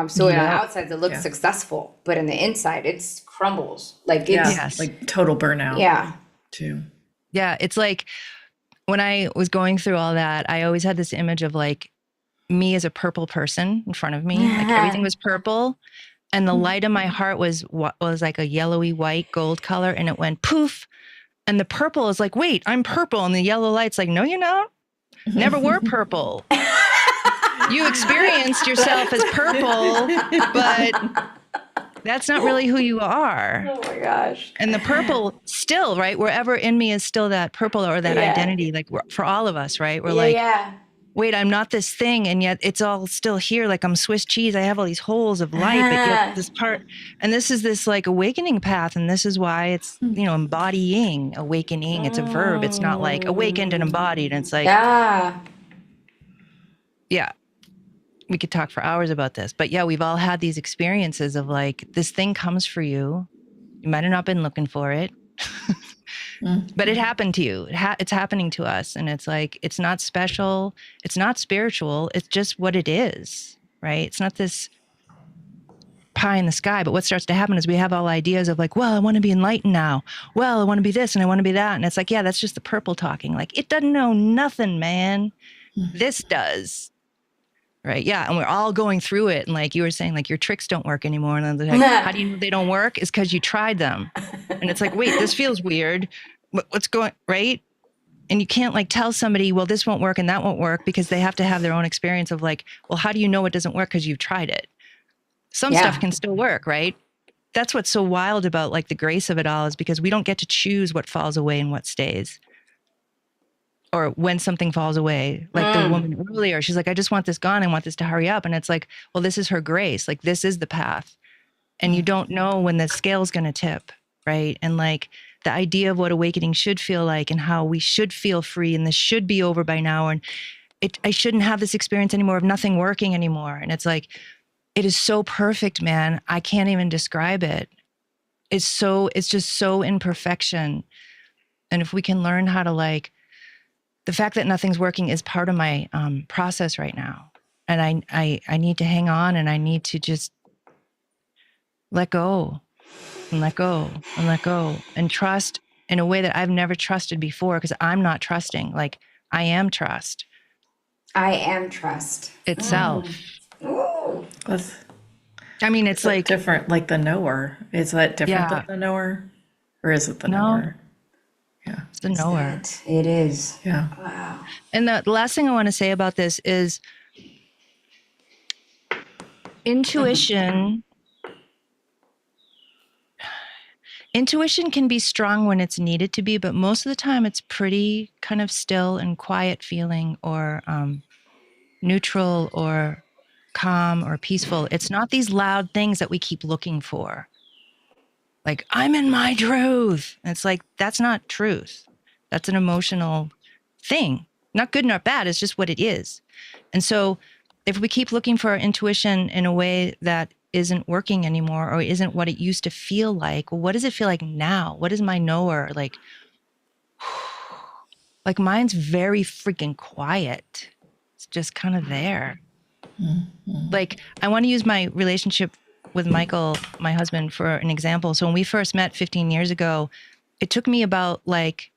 So on the outside, it looks successful, but in the inside, it's crumbles. Like it's like total burnout. Yeah. Too. Yeah. It's like when I was going through all that, I always had this image of like me as a purple person in front of me. Like everything was purple. And the light in my heart was like a yellowy white gold color. And it went poof. And the purple is like, wait, I'm purple. And the yellow light's like, no, you're not. Never were purple. You experienced yourself as purple, but that's not really who you are. Oh my gosh. And the purple still, right? Wherever in me is still that purple or that identity, like for all of us, right? We're like, wait, I'm not this thing. And yet it's all still here. Like I'm Swiss cheese. I have all these holes of light, but yet this part, and this is this like awakening path. And this is why it's, embodying, awakening. It's a verb. It's not like awakened and embodied. And it's like, yeah, we could talk for hours about this, but yeah, we've all had these experiences of like, this thing comes for you. You might have not been looking for it, but it happened to you. It's happening to us. And it's like, it's not special. It's not spiritual. It's just what it is, right? It's not this pie in the sky, but what starts to happen is we have all ideas of like, well, I want to be enlightened now. Well, I want to be this and I want to be that. And it's like, yeah, that's just the purple talking. Like, it doesn't know nothing, man. This does. Right. Yeah. And we're all going through it. And like you were saying, like your tricks don't work anymore. And then like, how do you know they don't work? Is because you tried them. And it's like, wait, this feels weird. What's going right? And you can't like tell somebody, well, this won't work and that won't work because they have to have their own experience of like, well, how do you know it doesn't work? Because you've tried it. Some stuff can still work, right? That's what's so wild about like the grace of it all is because we don't get to choose what falls away and what stays. Or when something falls away, like the woman earlier, she's like, I just want this gone. I want this to hurry up. And it's like, well, this is her grace. Like, this is the path. And you don't know when the scale's going to tip, right? And like the idea of what awakening should feel like and how we should feel free and this should be over by now. And I shouldn't have this experience anymore of nothing working anymore. And it's like, it is so perfect, man. I can't even describe it. It's just so in perfection. And if we can learn how to like, the fact that nothing's working is part of my process right now. And I need to hang on and I need to just let go and let go and let go and trust in a way that I've never trusted before because I'm not trusting. Like I am trust. I am trust. Itself. Ooh. I mean, it's like different, like the knower. Is that different than the knower? Or is it the knower? Yeah. It's the knower. It is. Yeah. Wow. And the last thing I want to say about this is intuition. Intuition can be strong when it's needed to be, but most of the time it's pretty kind of still and quiet feeling or neutral or calm or peaceful. It's not these loud things that we keep looking for. Like, I'm in my truth. And it's like, that's not truth. That's an emotional thing. Not good, not bad. It's just what it is. And so if we keep looking for our intuition in a way that isn't working anymore or isn't what it used to feel like, well, what does it feel like now? What is my knower? Like mine's very freaking quiet. It's just kind of there. Mm-hmm. Like, I want to use my relationship with Michael, my husband, for an example. So when we first met 15 years ago, it took me about like,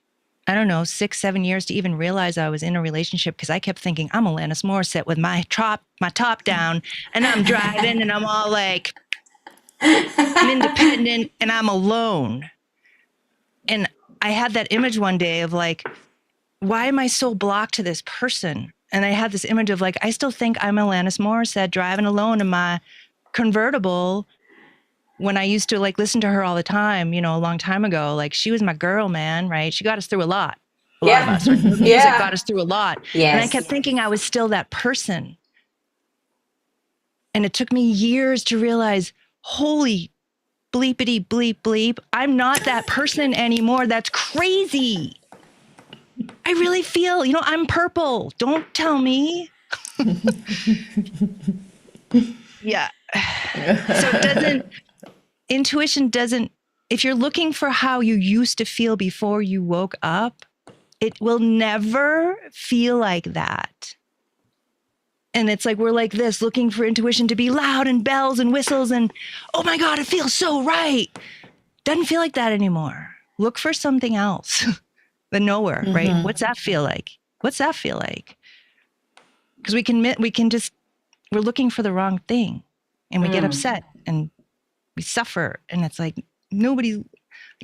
I don't know, 6-7 years to even realize I was in a relationship because I kept thinking I'm Alanis Morissette with my top down and I'm driving and I'm all like, I'm independent and I'm alone. And I had that image one day of like, why am I so blocked to this person? And I had this image of like, I still think I'm Alanis Morissette driving alone in my convertible when I used to like listen to her all the time, you know, a long time ago. Like, she was my girl, man, right? She got us through a lot a lot of us, right? Music Yeah. got us through a lot. Yes. And I kept thinking I was still that person. And it took me years to realize, holy bleepity bleep bleep, I'm not that person anymore. That's crazy. I really feel, I'm purple. Don't tell me. Yeah. So intuition doesn't, if you're looking for how you used to feel before you woke up, it will never feel like that. And it's like, we're like this, looking for intuition to be loud and bells and whistles and, oh my God, it feels so right. Doesn't feel like that anymore. Look for something else. The knower, right? What's that feel like? What's that feel like? Because we're looking for the wrong thing and we get upset and we suffer. And it's like, I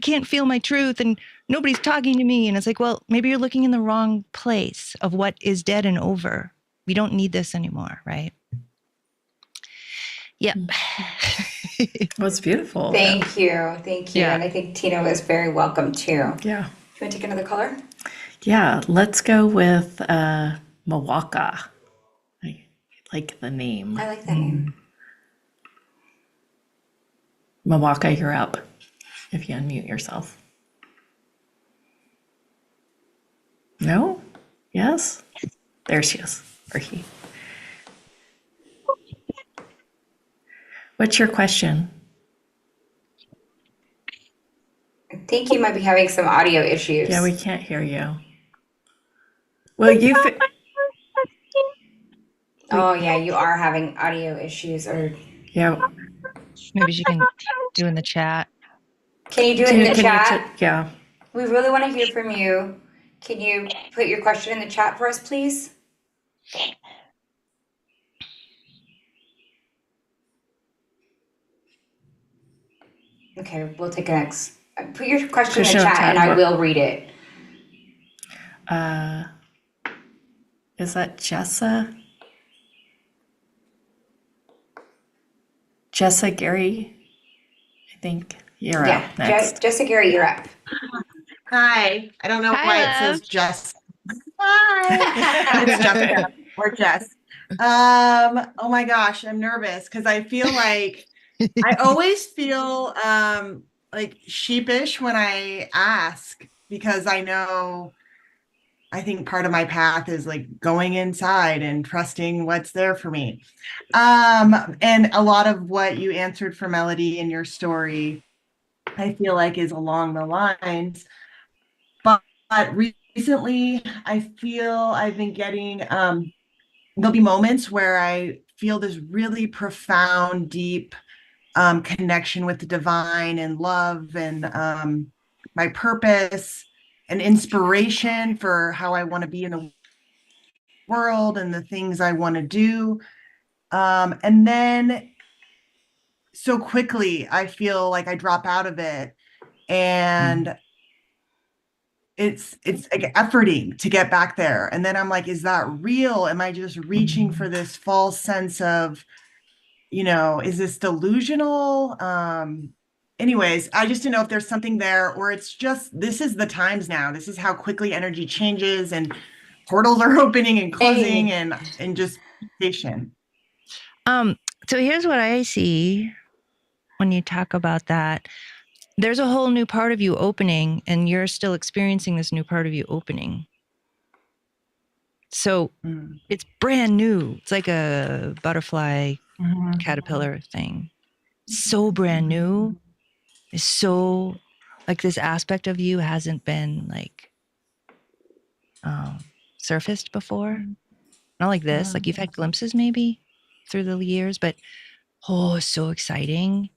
can't feel my truth and nobody's talking to me. And it's like, well, maybe you're looking in the wrong place of what is dead and over. We don't need this anymore, right? Yeah. It was beautiful. Thank you. Yeah. And I think Tina was very welcome too. Yeah. Do you want to take another color? Yeah, let's go with Mawaka. I like the name. I like that name. Mawaka, you're up. If you unmute yourself. No? Yes? There she is. Or he. What's your question? I think you might be having some audio issues. Yeah, we can't hear you. Well, Oh yeah, you are having audio issues, or yeah. Maybe she can do in the chat. can you do it in the chat? Yeah. We really want to hear from you. Can you put your question in the chat for us, please? Okay, we'll take a next. Put your question in the chat and I will read it. Is that Jessa? Jessa Gary? I think you're up next. Jessa Gary, you're up. Hi. I don't know why it says Jess. Hi. It's Jessica or Jess. Oh my gosh, I'm nervous because I feel like I always feel like sheepish when I ask because I think part of my path is like going inside and trusting what's there for me. And a lot of what you answered for Melody in your story, I feel like is along the lines. But recently, I feel I've been getting, there'll be moments where I feel this really profound, deep connection with the divine and love and my purpose and inspiration for how I want to be in the world and the things I want to do. And then so quickly, I feel like I drop out of it and it's like efforting to get back there. And then I'm like, is that real? Am I just reaching for this false sense of, is this delusional? Anyways, I just don't know if there's something there or it's just, this is the times now. This is how quickly energy changes and portals are opening and closing and just patient. So here's what I see when you talk about that. There's a whole new part of you opening and you're still experiencing this new part of you opening. So it's brand new. It's like a butterfly caterpillar thing. So brand new. It's so like this aspect of you hasn't been like surfaced before. Not like this. Like you've had glimpses maybe through the years, but it's so exciting.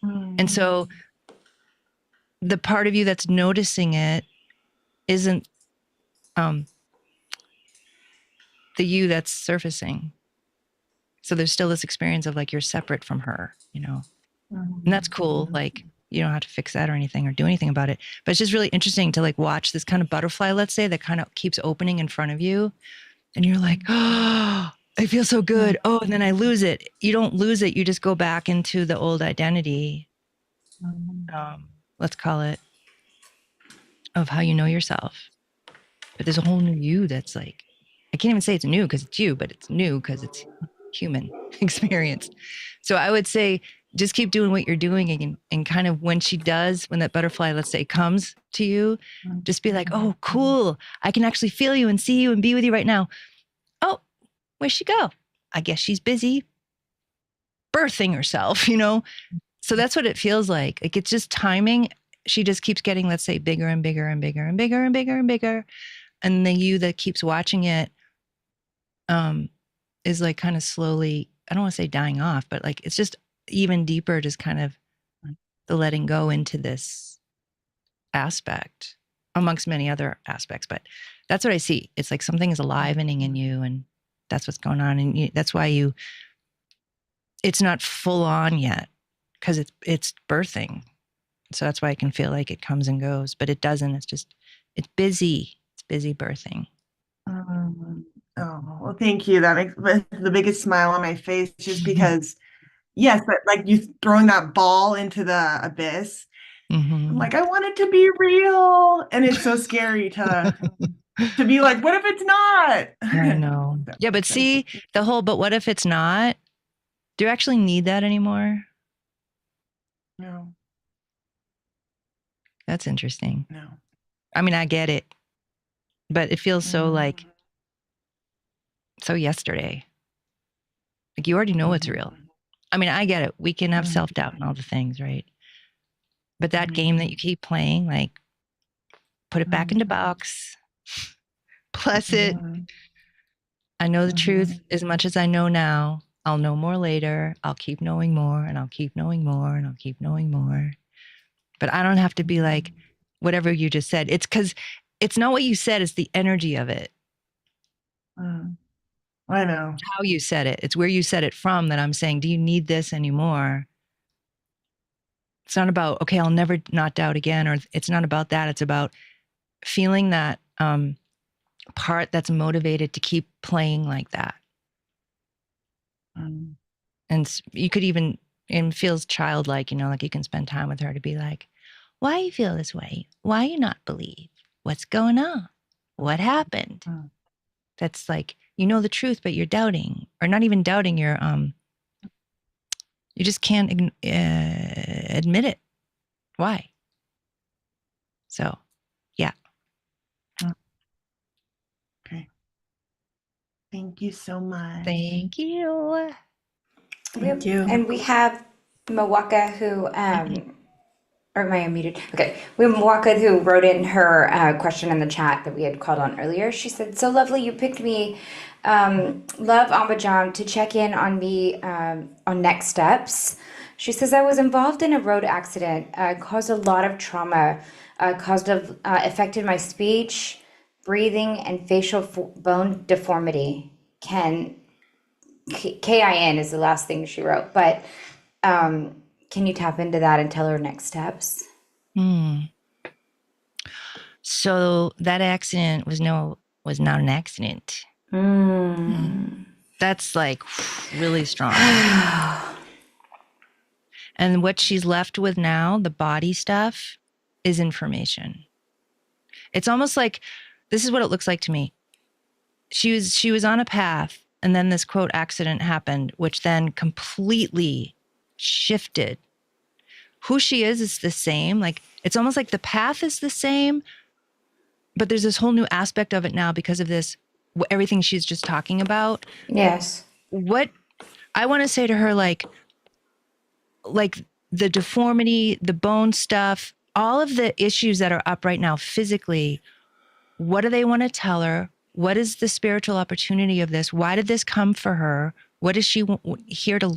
And so the part of you that's noticing it isn't the you that's surfacing. So there's still this experience of like you're separate from her, and that's cool. Like you don't have to fix that or anything or do anything about it. But it's just really interesting to like watch this kind of butterfly, let's say, that kind of keeps opening in front of you. And you're like, oh, I feel so good. Oh, and then I lose it. You don't lose it. You just go back into the old identity. Let's call it of how you know yourself. but there's a whole new you that's like, I can't even say it's new because it's you, but it's new because it's human experience. So I would say just keep doing what you're doing, and kind of when she does, when that butterfly, let's say, comes to you, just be like, oh, cool. I can actually feel you and see you and be with you right now. Oh, where'd she go? I guess she's busy birthing herself, you know? So that's what it feels like. Like it's just timing. She just keeps getting, let's say, bigger and bigger and bigger and bigger and bigger and bigger. And the you that keeps watching it is like kind of slowly, I don't want to say dying off, but like it's just even deeper, just kind of the letting go into this aspect amongst many other aspects. But that's what I see. It's like something is alivening in you, and that's what's going on. And that's why it's not full on yet, because it's birthing. So that's why I can feel like it comes and goes, but it doesn't. It's busy. It's busy birthing. Oh, well, thank you. That makes the biggest smile on my face, just because, yes, but like you throwing that ball into the abyss. I'm like, I want it to be real. And it's so scary to be like, what if it's not? I know. Yeah, but see, but what if it's not? Do you actually need that anymore? No. That's interesting. No. I mean, I get it, but it feels so like, so yesterday. Like you already know it's real. I mean, I get it. We can have self-doubt and all the things, right? But that game that you keep playing, like, put it back into box, bless it. I know the truth as much as I know now. I'll know more later. I'll keep knowing more, and I'll keep knowing more, and I'll keep knowing more. But I don't have to be like whatever you just said. It's because it's not what you said, it's the energy of it. I know. It's how you said it. It's where you said it from that I'm saying, do you need this anymore? It's not about, okay, I'll never not doubt again, or it's not about that. It's about feeling that part that's motivated to keep playing like that. And you could even, it feels childlike, you know, like you can spend time with her to be like, why you feel this way? Why you not believe? What's going on? What happened? That's like, you know the truth, but you're doubting, or not even doubting. You just can't admit it. Why? So, yeah. Okay. Thank you so much. Thank you. Thank you. And we have Mwaka who, or am I unmuted? Okay. We have Mwaka who wrote in her question in the chat that we had called on earlier. She said, so lovely you picked me. Love Ambujam to check in on me on next steps. She says, I was involved in a road accident, caused a lot of trauma, affected my speech, breathing, and facial bone deformity. KIN is the last thing she wrote, but can you tap into that and tell her next steps? So that accident was not an accident. That's like really strong. And what she's left with now, the body stuff, is information. It's almost like, this is what it looks like to me. She was on a path, and then this quote accident happened, which then completely shifted. Who she is the same. Like, it's almost like the path is the same, but there's this whole new aspect of it now because of this, everything she's just talking about. Yes. What I want to say to her, like the deformity, the bone stuff, all of the issues that are up right now physically, what do they want to tell her? What is the spiritual opportunity of this? Why did this come for her? What is she here to,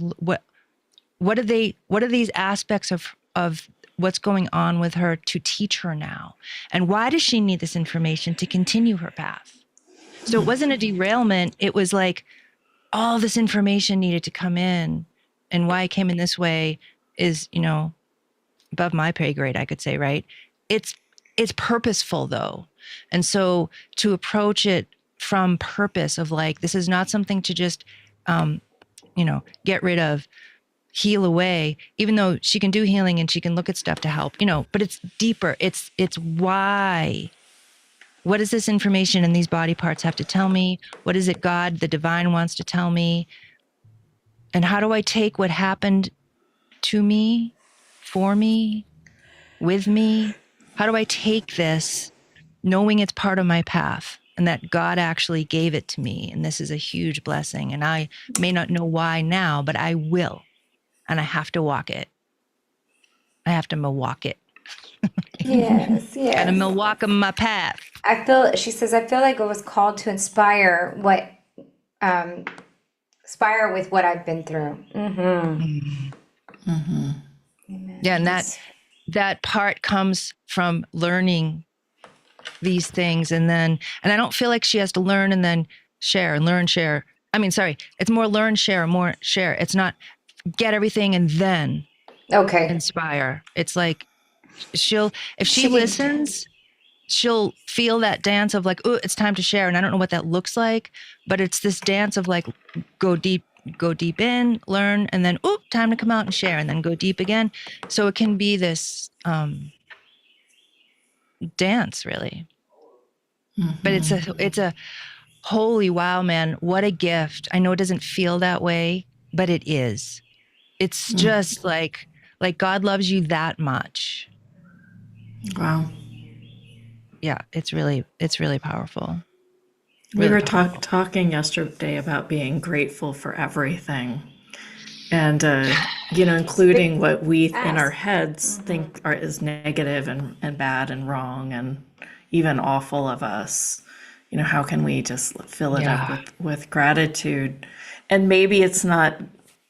what are these aspects of what's going on with her to teach her now? And why does she need this information to continue her path? So it wasn't a derailment. It was like all this information needed to come in, and why it came in this way is, you know, above my pay grade, I could say, right? It's purposeful though. And so to approach it from purpose of like, this is not something to just, you know, get rid of, heal away, even though she can do healing and she can look at stuff to help, you know, but it's deeper. It's why What does this information in these body parts have to tell me? What is it God, the divine, wants to tell me? And how do I take what happened to me, for me, with me? How do I take this knowing it's part of my path and that God actually gave it to me? And this is a huge blessing. And I may not know why now, but I will. And I have to walk it. I have to walk it. Yes, yes. Gotta walk my path. She says, I feel like I was called to inspire with what I've been through. Mm-hmm. Mm-hmm. Yeah, and that part comes from learning these things, and I don't feel like she has to learn and then share and learn, share. I mean, sorry, it's more learn, share, more share. It's not get everything and then inspire. It's like if she listens, she'll feel that dance of like, oh, it's time to share. And I don't know what that looks like, but it's this dance of like, go deep in, learn, and then, oh, time to come out and share, and then go deep again. So it can be this dance, really. Mm-hmm. But it's a holy wow, man. What a gift. I know it doesn't feel that way, but it is. It's just like God loves you that much. Wow. Yeah, it's really powerful. We were talking yesterday about being grateful for everything. And, including what we in our heads think is negative and bad and wrong and even awful of us. How can we just fill it up with gratitude? And maybe it's not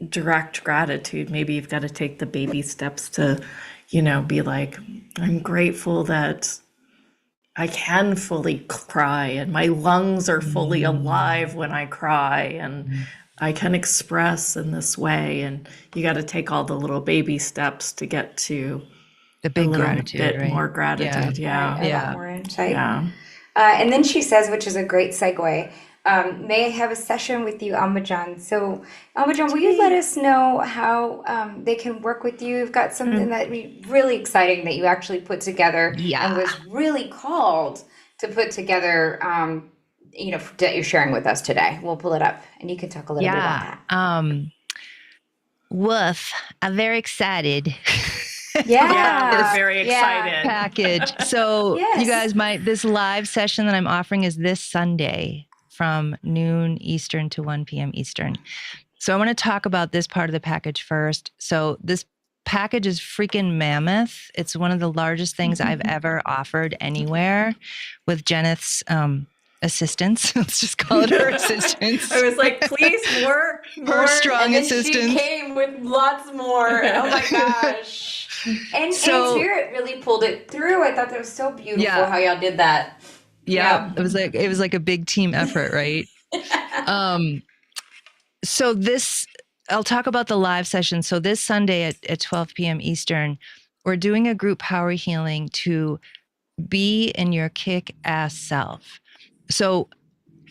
direct gratitude. Maybe you've got to take the baby steps to, be like, I'm grateful that I can fully cry and my lungs are fully alive when I cry and I can express in this way. And you got to take all the little baby steps to get to the big gratitude, bit right? more gratitude. Yeah. A lot more insight. Yeah. And then she says, which is a great segue, may I have a session with you, Ambujam? So, Ambujam, will you let us know how they can work with you? You've got something that really exciting that you actually put together and was really called to put together, that you're sharing with us today. We'll pull it up and you can talk a little bit about that. Woof. I'm very excited. We're very excited. Package. So you guys this live session that I'm offering is this Sunday from noon Eastern to 1 p.m. Eastern. So I want to talk about this part of the package first. So this package is freaking mammoth. It's one of the largest things I've ever offered anywhere with Jeneth's assistance. Let's just call it her assistance. I was like, please, more strong and assistance. She came with lots more. Oh my gosh. And Spirit really pulled it through. I thought that was so beautiful how y'all did that. Yeah. It was like a big team effort, right? So I'll talk about the live session. So this Sunday at 12 p.m. Eastern, we're doing a group power healing to be in your kick-ass self. So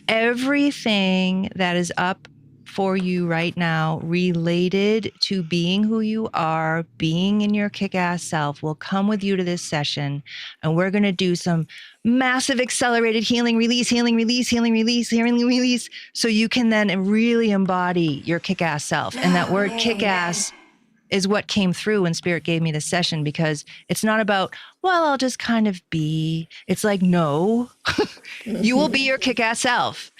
everything that is up for you right now related to being who you are, being in your kick-ass self will come with you to this session. And we're going to do some massive accelerated healing, release, healing, release, healing, release, healing, release. So you can then really embody your kick-ass self. And that word kick-ass is what came through when Spirit gave me this session, because it's not about, well, I'll just kind of be. It's like, no, you will be your kick-ass self.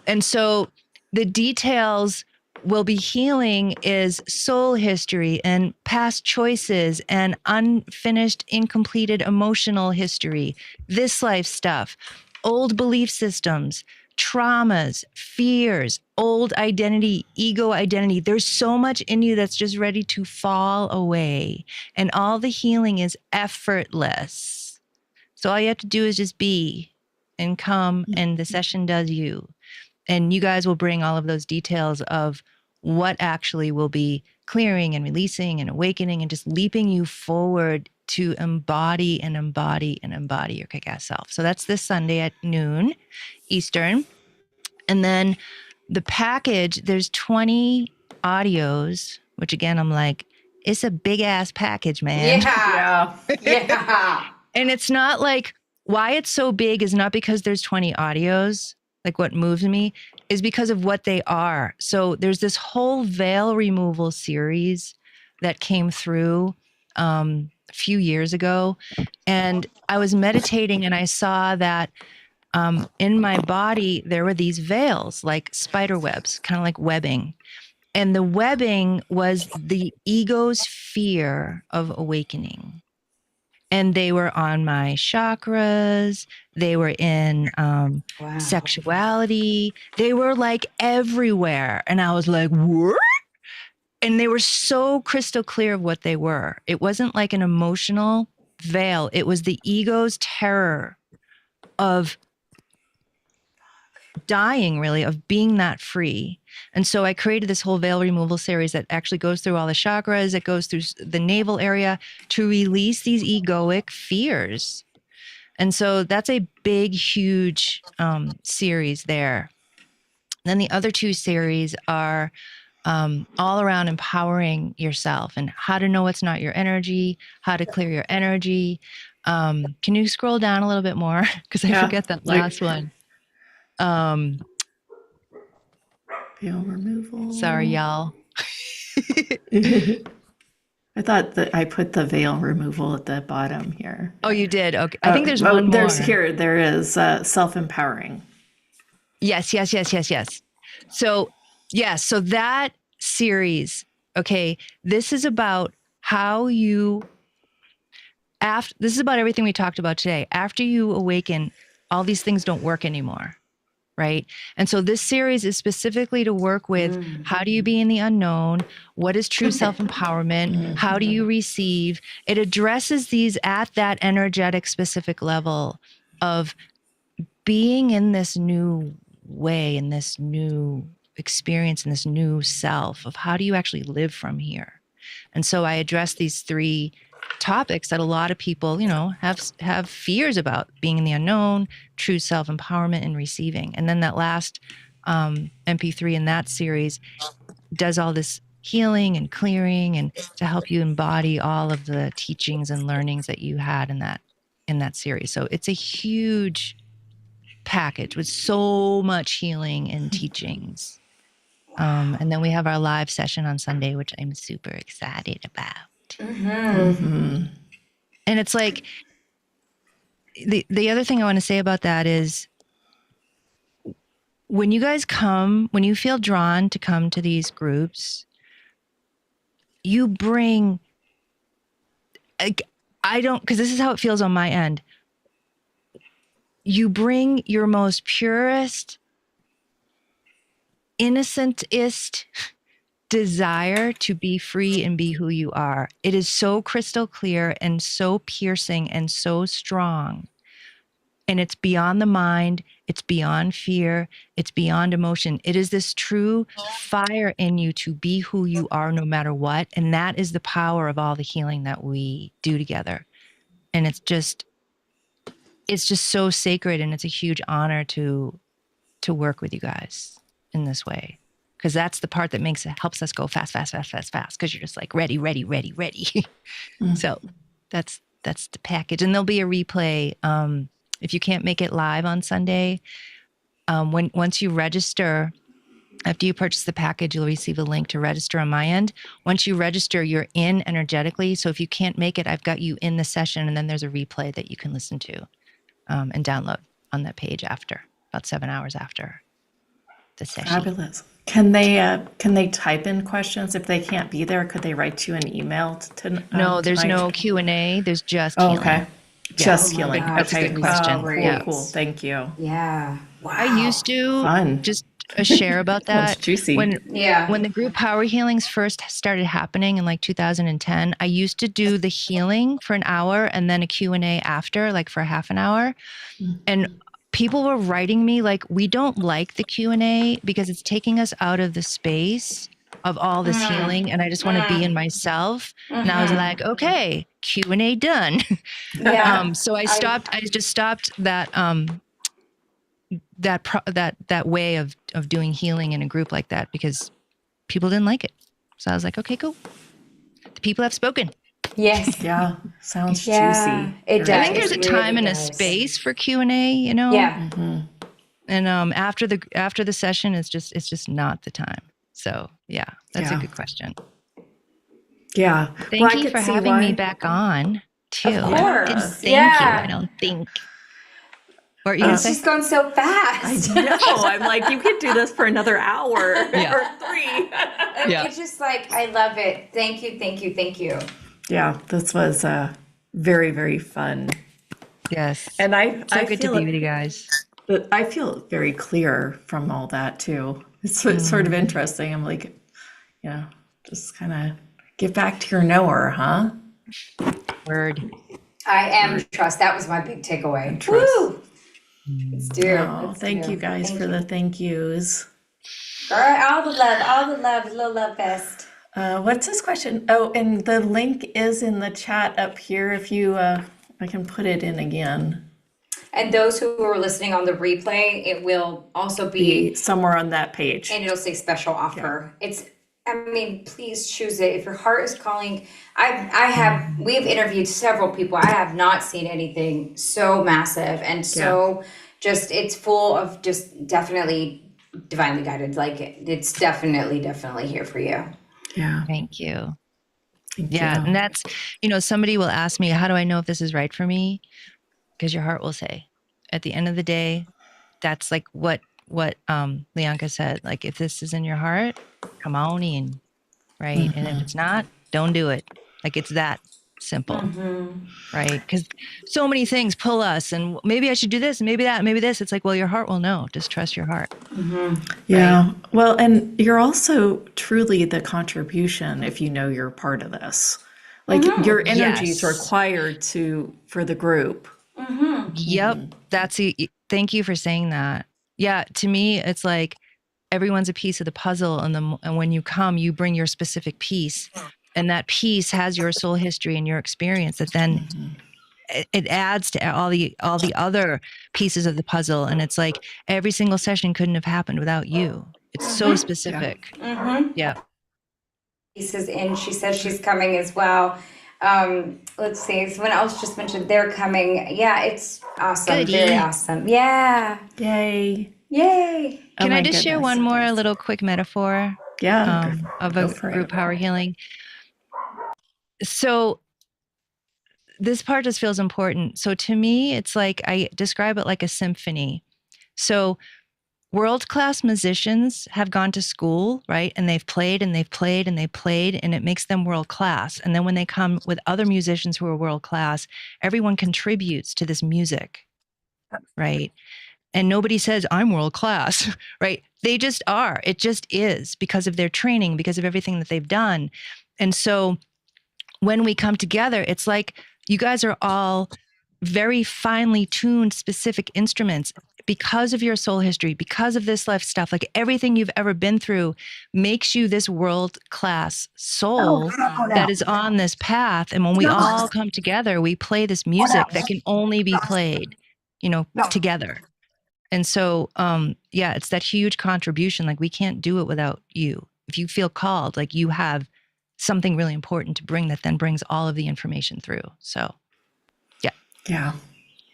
And so the details we'll be healing is soul history and past choices and unfinished, incompleted emotional history, this life stuff, old belief systems, traumas, fears, old identity, ego identity. There's so much in you that's just ready to fall away. And all the healing is effortless. So all you have to do is just be and come, and the session does you. And you guys will bring all of those details of what actually will be clearing and releasing and awakening and just leaping you forward to embody and embody and embody your kick-ass self. So that's this Sunday at noon Eastern. And then the package, there's 20 audios, which again, I'm like, it's a big ass package, man. Yeah. And it's not like why it's so big is not because there's 20 audios. Like what moves me is because of what they are. So there's this whole veil removal series that came through a few years ago. And I was meditating and I saw that in my body, there were these veils, like spider webs, kind of like webbing. And the webbing was the ego's fear of awakening. And they were on my chakras. They were in sexuality. They were like everywhere. And I was like, what? And they were so crystal clear of what they were. It wasn't like an emotional veil. It was the ego's terror of dying, really, of being that free. And so I created this whole veil removal series that actually goes through all the chakras. It goes through the navel area to release these egoic fears. And so that's a big, huge series there. And then the other two series are all around empowering yourself and how to know what's not your energy, how to clear your energy. Can you scroll down a little bit more? Because I forget that last one. Veil removal. Sorry, y'all. I thought that I put the veil removal at the bottom here. Oh, you did? Okay. I think there's one more. There is self-empowering. Yes. So, so that series, okay, this is about how this is about everything we talked about today. After you awaken, all these things don't work anymore, right? And so this series is specifically to work with how do you be in the unknown? What is true self-empowerment? How do you receive? It addresses these at that energetic specific level of being in this new way, in this new experience, in this new self of how do you actually live from here? And so I address these three topics that a lot of people, have fears about: being in the unknown, true self-empowerment, and receiving. And then that last MP3 in that series does all this healing and clearing and to help you embody all of the teachings and learnings that you had in that series. So it's a huge package with so much healing and teachings. And then we have our live session on Sunday, which I'm super excited about. And it's like the other thing I want to say about that is when you guys come, when you feel drawn to come to these groups, you bring, because this is how it feels on my end. You bring your most purest, innocentest desire to be free and be who you are. It is so crystal clear and so piercing and so strong. And it's beyond the mind. It's beyond fear. It's beyond emotion. It is this true fire in you to be who you are no matter what. And that is the power of all the healing that we do together. And it's just so sacred, and it's a huge honor to work with you guys in this way. Because that's the part that helps us go fast, because you're just like ready. So that's the package. And there'll be a replay. If you can't make it live on Sunday, once you register, after you purchase the package, you'll receive a link to register on my end. Once you register, you're in energetically. So if you can't make it, I've got you in the session, and then there's a replay that you can listen to and download on that page after, about 7 hours after the session. Fabulous. Can they type in questions if they can't be there? Could they write you an email no, there's no Q&A. There's just healing. Okay. Just healing. That's a good question. Cool. Thank you. Yeah. Wow. I used to just share about that. That's juicy. When the group Power Healings first started happening in like 2010, I used to do the healing for an hour and then a Q&A after, like for half an hour. And people were writing me like, we don't like the Q&A because it's taking us out of the space of all this healing, and I just want to be in myself. And I was like, okay, Q&A done. So I just stopped that that way of doing healing in a group like that because people didn't like it. So I was like, okay, cool. The people have spoken. Yes. Yeah, sounds Yeah, juicy. it Very I think there's a really time and a does. space for Q&A, you know? Yeah. And after the session, it's just not the time. So yeah, that's a good question. Yeah. Thank you could for see having why. me back on too. Of I didn't course. thank you. Yeah. I don't think. What are you gonna It's say? just going so fast. I know. I'm like, you could do this for another hour Yeah. or 3. Yeah. It's just like, I love it. Thank you, thank you, thank you. Yeah, this was very, very fun. Yes. And I Good feel to be with you guys. I feel very clear from all that too. It's sort of interesting. I'm like, just kind of get back to your knower, huh? Word. I am trust. That was my big takeaway. Trust. Woo! Let's do it. Oh, thank you guys for the thank yous. All right, all the love, little love fest. What's this question? Oh, and the link is in the chat up here. If you, I can put it in again. And those who are listening on the replay, it will also be somewhere on that page. And it'll say special offer. Please choose it. If your heart is calling, we've interviewed several people. I have not seen anything so massive and so it's full of just definitely divinely guided. Like it's definitely here for you. Yeah. Thank you. Thank you. And that's, somebody will ask me, how do I know if this is right for me? Because your heart will say, at the end of the day, that's like what Lyanca said. Like, if this is in your heart, come on in, right? And if it's not, don't do it. Like, it's that simple, right? Because so many things pull us, and maybe I should do this, and maybe that, maybe this. It's like, well, your heart will know. Just trust your heart. Yeah. Right? Well, and you're also truly the contribution if you know you're part of this. Like your energy is required for the group. Yep. Thank you for saying that. Yeah. To me, it's like everyone's a piece of the puzzle. And when you come, you bring your specific piece, and that piece has your soul history and your experience that then it adds to all the other pieces of the puzzle. And it's like every single session couldn't have happened without you. It's so specific. Yeah. Pieces in. She says she's coming as well. Let's see. Someone else just mentioned they're coming. Yeah, it's awesome. Goody. Very awesome. Yeah. Yay. Can I just share one more little quick metaphor? Yeah. Of a group power healing. So this part just feels important. So to me, it's like I describe it like a symphony. So world-class musicians have gone to school, right? And they've played and they've played and they've played, and it makes them world-class. And then when they come with other musicians who are world-class, everyone contributes to this music, right? And nobody says, I'm world-class, right? They just are. It just is because of their training, because of everything that they've done. And so when we come together, it's like you guys are all very finely tuned, specific instruments because of your soul history, because of this life stuff. Like everything you've ever been through makes you this world-class soul that is on this path. And when we all come together, we play this music that can only be played, together. And so, it's that huge contribution. Like we can't do it without you. If you feel called, like you have something really important to bring that then brings all of the information through. So, yeah,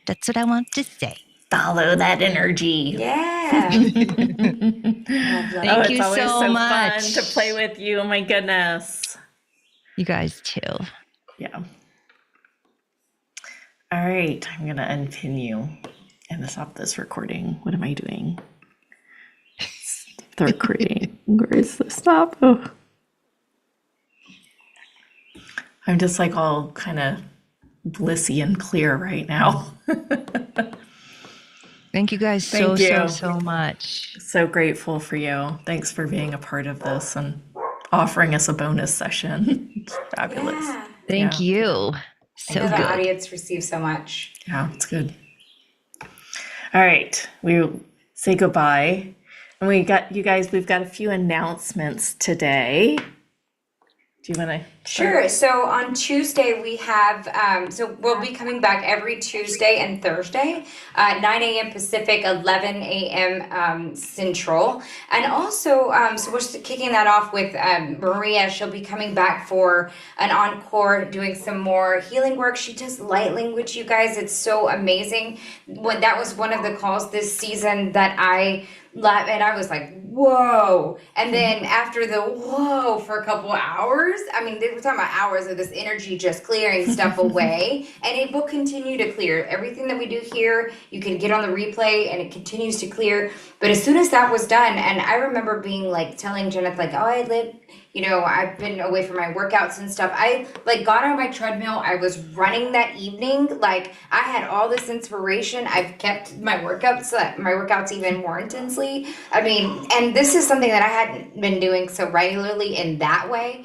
that's what I want to say. Follow that energy. Yeah. Thank you it's always so much. Fun to play with you. Oh my goodness. You guys too. Yeah. All right. I'm going to unpin you and stop this recording. What am I doing? The recording. Where is the stop? Oh. I'm just like all kind of blissy and clear right now. Thank you guys so much. So grateful for you. Thanks for being a part of this and offering us a bonus session. It's fabulous. Yeah. Thank you. So I know good. the audience receives so much. Yeah, it's good. All right, we say goodbye. And we've got a few announcements today. Do you want to? Sure. So on Tuesday we have, so we'll be coming back every Tuesday and Thursday, 9 a.m. Pacific, 11 a.m. Central. And also, so we're kicking that off with Maria. She'll be coming back for an encore, doing some more healing work. She does light language, you guys. It's so amazing. That was one of the calls this season that I love, and I was like, whoa. And then after the whoa for a couple hours, I mean, we're talking about hours of this energy just clearing stuff away, and it will continue to clear. Everything that we do here, you can get on the replay and it continues to clear. But as soon as that was done, and I remember being like telling Jeneth, like, oh, I've been away from my workouts and stuff. I like got on my treadmill. I was running that evening. Like I had all this inspiration. I've kept my workouts even more intensely. I mean, and this is something that I hadn't been doing so regularly in that way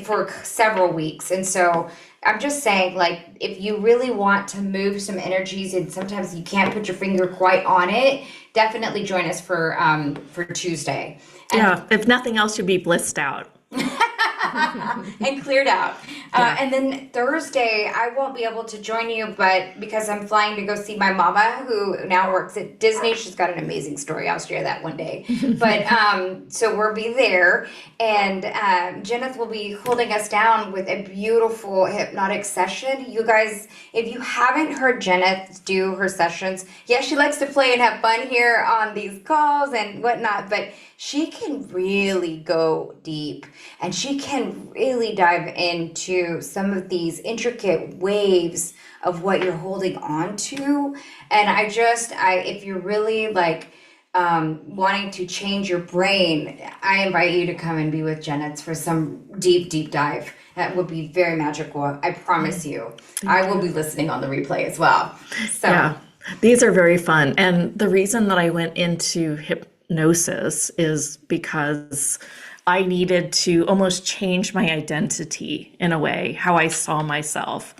for several weeks. And so I'm just saying, like, if you really want to move some energies and sometimes you can't put your finger quite on it, definitely join us for Tuesday. Yeah, if nothing else, you'll be blissed out. And cleared out. And then Thursday, I won't be able to join you, but because I'm flying to go see my mama, who now works at Disney. She's got an amazing story. I'll share that one day. But so we'll be there. And Jeneth will be holding us down with a beautiful hypnotic session. You guys, if you haven't heard Jeneth do her sessions, yeah, she likes to play and have fun here on these calls and whatnot, but she can really go deep, and she can really dive into some of these intricate waves of what you're holding on to. And if you're really like wanting to change your brain, I invite you to come and be with Jeneth for some deep dive. That would be very magical. I promise you. I will be listening on the replay as well. So yeah, these are very fun. And the reason that I went into hypnosis is because I needed to almost change my identity in a way, how I saw myself.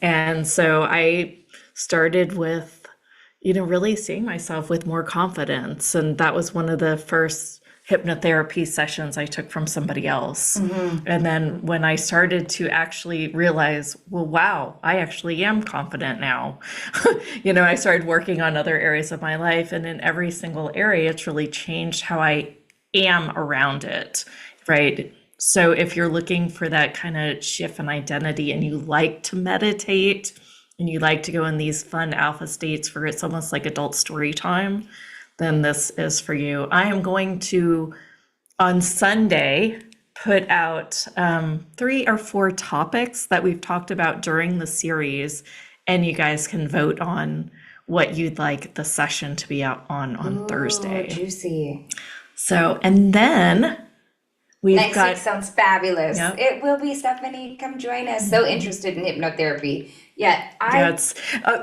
And so I started with, really seeing myself with more confidence. And that was one of the first hypnotherapy sessions I took from somebody else. Mm-hmm. And then when I started to actually realize, well, wow, I actually am confident now. I started working on other areas of my life, and in every single area, it's really changed how I am around it, right? So if you're looking for that kind of shift in identity, and you like to meditate, and you like to go in these fun alpha states where it's almost like adult story time, then this is for you. I am going to, on Sunday, put out 3 or 4 topics that we've talked about during the series, and you guys can vote on what you'd like the session to be out on Thursday. Juicy. So, and then Next week sounds fabulous. Yep. It will be. Stephanie, come join us. So interested in hypnotherapy. Yeah, I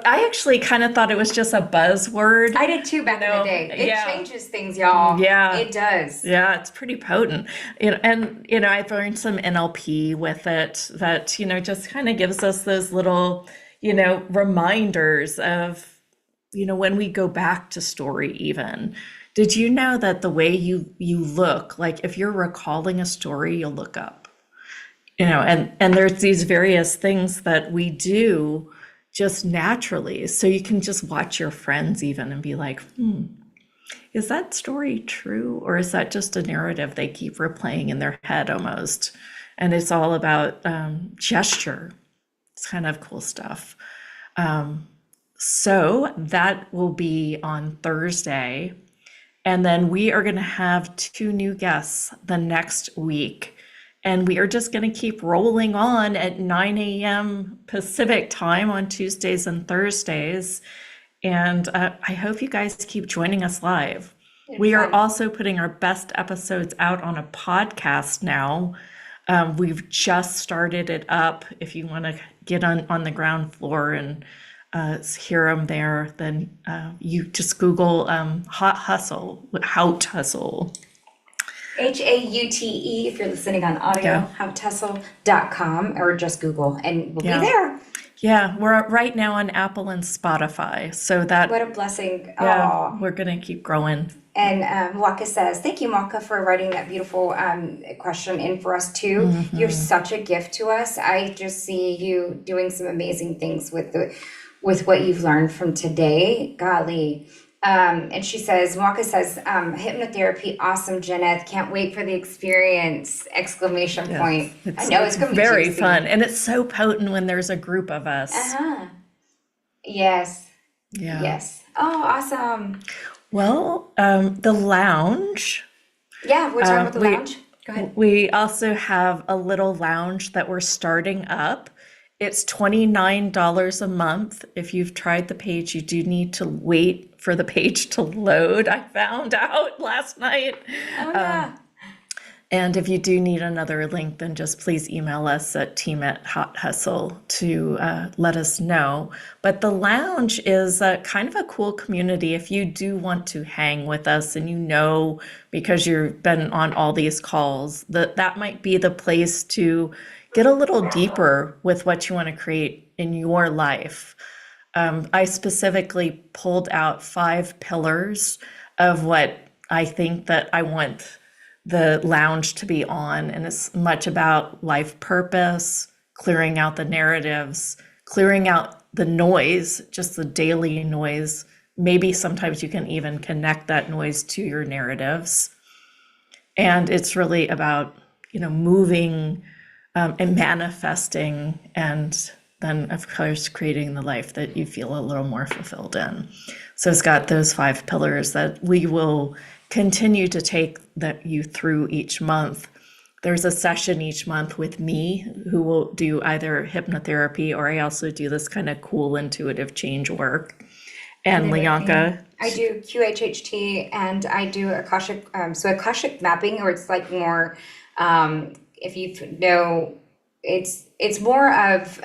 actually kind of thought it was just a buzzword. I did too back in the day. It changes things, y'all. Yeah, it does. Yeah, it's pretty potent. And I've learned some NLP with it that just kind of gives us those little reminders of when we go back to story even. Did you know that the way you look, like if you're recalling a story, you'll look up, and there's these various things that we do just naturally. So you can just watch your friends even and be like, is that story true? Or is that just a narrative they keep replaying in their head almost? And it's all about gesture. It's kind of cool stuff. So that will be on Thursday. And then we are going to have 2 new guests the next week. And we are just going to keep rolling on at 9 a.m. Pacific time on Tuesdays and Thursdays. And I hope you guys keep joining us live. We are also putting our best episodes out on a podcast now. We've just started it up. If you want to get on the ground floor and hear them there, then you just Google Haute Hustle. Haute Haute if you're listening on audio, hautehustle.com, or just Google and we'll be there. Yeah, we're right now on Apple and Spotify. So that, what a blessing. Yeah, we're going to keep growing. Waka says, thank you, Maka, for writing that beautiful question in for us too. You're such a gift to us. I just see you doing some amazing things with what you've learned from today. Golly. And she says, Waka says, hypnotherapy, awesome, Jeneth. Can't wait for the experience! Exclamation point. I know it's gonna be very juicy. fun, and it's so potent when there's a group of us. Yes. Yeah. Yes. Oh, awesome. Well, the lounge. Yeah, we're talking about the lounge. Go ahead. We also have a little lounge that we're starting up. It's $29 a month. If you've tried the page, you do need to wait for the page to load. I found out last night. Oh, yeah. And if you do need another link, then just please email us at team@hothustle to let us know. But the lounge is kind of a cool community. If you do want to hang with us and because you've been on all these calls, that might be the place to get a little deeper with what you want to create in your life. I specifically pulled out 5 pillars of what I think that I want the lounge to be on. And it's much about life purpose, clearing out the narratives, clearing out the noise, just the daily noise. Maybe sometimes you can even connect that noise to your narratives. And it's really about, moving and manifesting, and then of course creating the life that you feel a little more fulfilled in. So it's got those 5 pillars that we will continue to take you through each month. There's a session each month with me who will do either hypnotherapy, or I also do this kind of cool intuitive change work. And Lyanca. I do QHHT, and I do Akashic, Akashic mapping, or it's like more, if you know, it's more of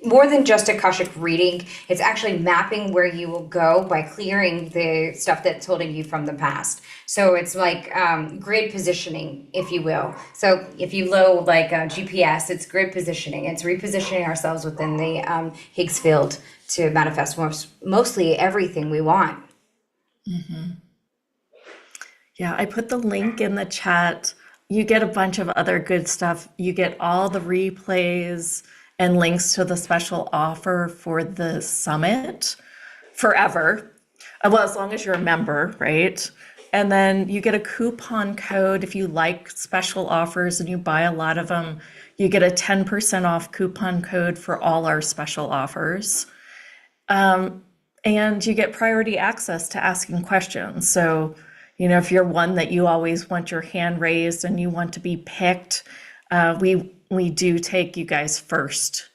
more than just Akashic reading. It's actually mapping where you will go by clearing the stuff that's holding you from the past. So it's like grid positioning, if you will. So if you load like a GPS, it's grid positioning. It's repositioning ourselves within the Higgs field to manifest mostly everything we want. Yeah, I put the link in the chat. You get a bunch of other good stuff. You get all the replays and links to the special offer for the summit forever. Well, as long as you're a member, right? And then you get a coupon code if you like special offers and you buy a lot of them. You get a 10% off coupon code for all our special offers. And you get priority access to asking questions. So, if you're one that you always want your hand raised and you want to be picked, we do take you guys first,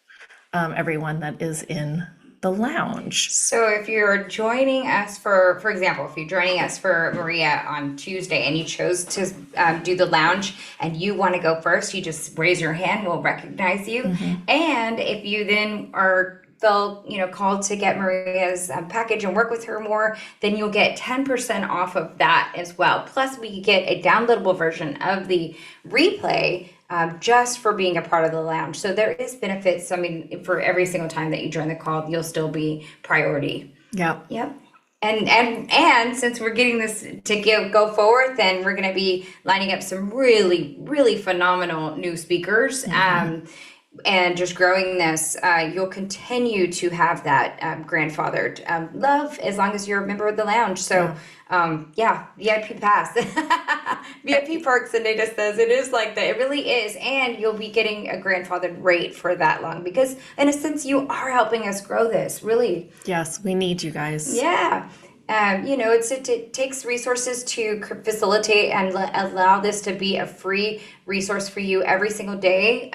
everyone that is in the lounge. So if you're joining us for example, if you're joining us for Maria on Tuesday and you chose to do the lounge and you want to go first, you just raise your hand, we'll recognize you. And if you then felt called to get Maria's package and work with her more, then you'll get 10% off of that as well. Plus we get a downloadable version of the replay just for being a part of the lounge. So there is benefits. I mean, for every single time that you join the call, you'll still be priority. Yep. And since we're getting this to go forward, then we're going to be lining up some really, really phenomenal new speakers. And just growing this, you'll continue to have that grandfathered love as long as you're a member of the lounge. So, VIP pass, VIP perks, and Nada says it is like that. It really is, and you'll be getting a grandfathered rate for that long because, in a sense, you are helping us grow this. Really, yes, we need you guys. Yeah. It takes resources to facilitate and allow this to be a free resource for you every single day.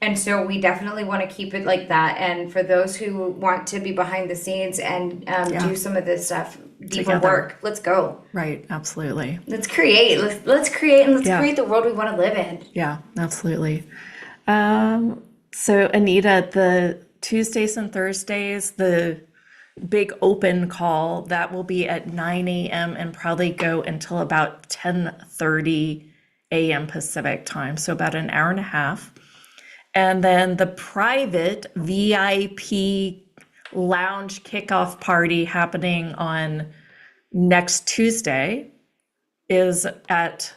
And so we definitely want to keep it like that. And for those who want to be behind the scenes and do some of this stuff, deeper work, let's go. Right, absolutely. Let's create. Let's create, and let's create the world we want to live in. Yeah, absolutely. So Anita, the Tuesdays and Thursdays, the big open call, that will be at 9 a.m. and probably go until about 10:30 a.m. Pacific time. So about an hour and a half. And then the private VIP lounge kickoff party happening on next Tuesday is at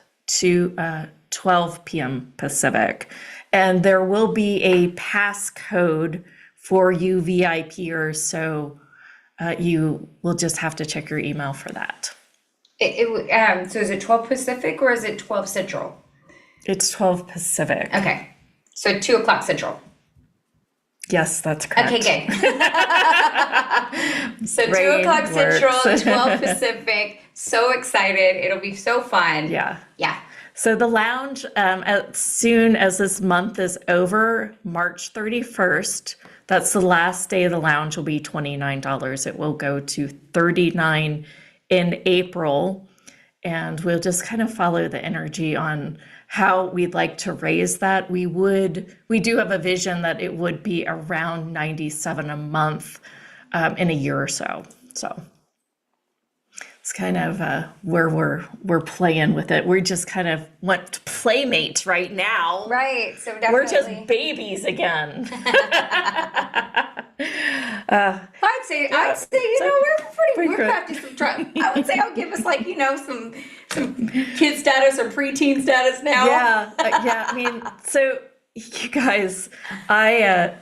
12 p.m. Pacific. And there will be a passcode for you VIPers, so you will just have to check your email for that. So is it 12 Pacific or is it 12 Central? It's 12 Pacific. Okay. So 2 o'clock Central. Yes, that's correct. Okay, good. So 2 Brain o'clock Central, works. 12 Pacific. So excited. It'll be so fun. Yeah. Yeah. So the lounge, as soon as this month is over, March 31st, that's the last day of the lounge, will be $29. It will go to $39 in April. And we'll just kind of follow the energy on how we'd like to raise that. We do have a vision that it would be around $97 a month in a year or so. So it's kind of where we're playing with it. We just kind of want to playmate right now. Right. So definitely. We're just babies again. I'd say, we're practicing some I would say I'll give us some kid status or preteen status now. Yeah. I mean, so you guys,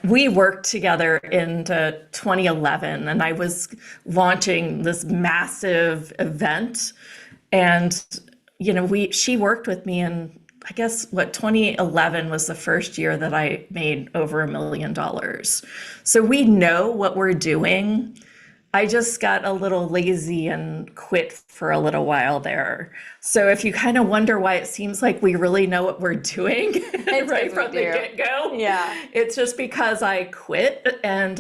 we worked together in 2011, and I was launching this massive event, and she worked with me, and I guess 2011 was the first year that I made over $1 million. So we know what we're doing. I just got a little lazy and quit for a little while there. So if you kind of wonder why it seems like we really know what we're doing right from the get-go, it's just because I quit and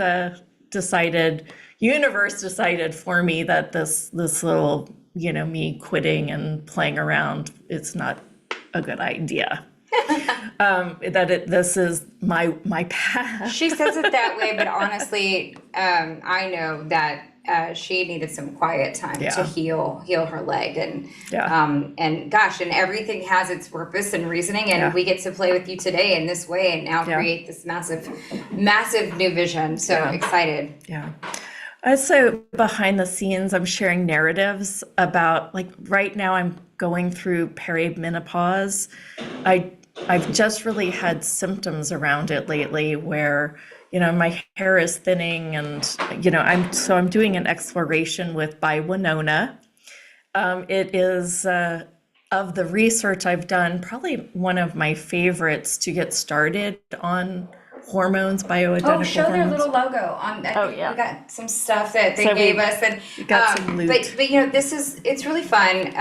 universe decided for me that this little, me quitting and playing around, it's not a good idea. This is my path. She says it that way, but honestly, I know that she needed some quiet time to heal her leg, and everything has its purpose and reasoning, and we get to play with you today in this way, and now create this massive new vision. So excited. Yeah. So behind the scenes, I'm sharing narratives about, right now I'm going through perimenopause. I've just really had symptoms around it lately where, my hair is thinning, and, I'm doing an exploration by Winona. It is, of the research I've done, probably one of my favorites to get started on hormones, bioidentical show hormones. their little logo on. We got some stuff that they gave us, and some loot. but it's really fun.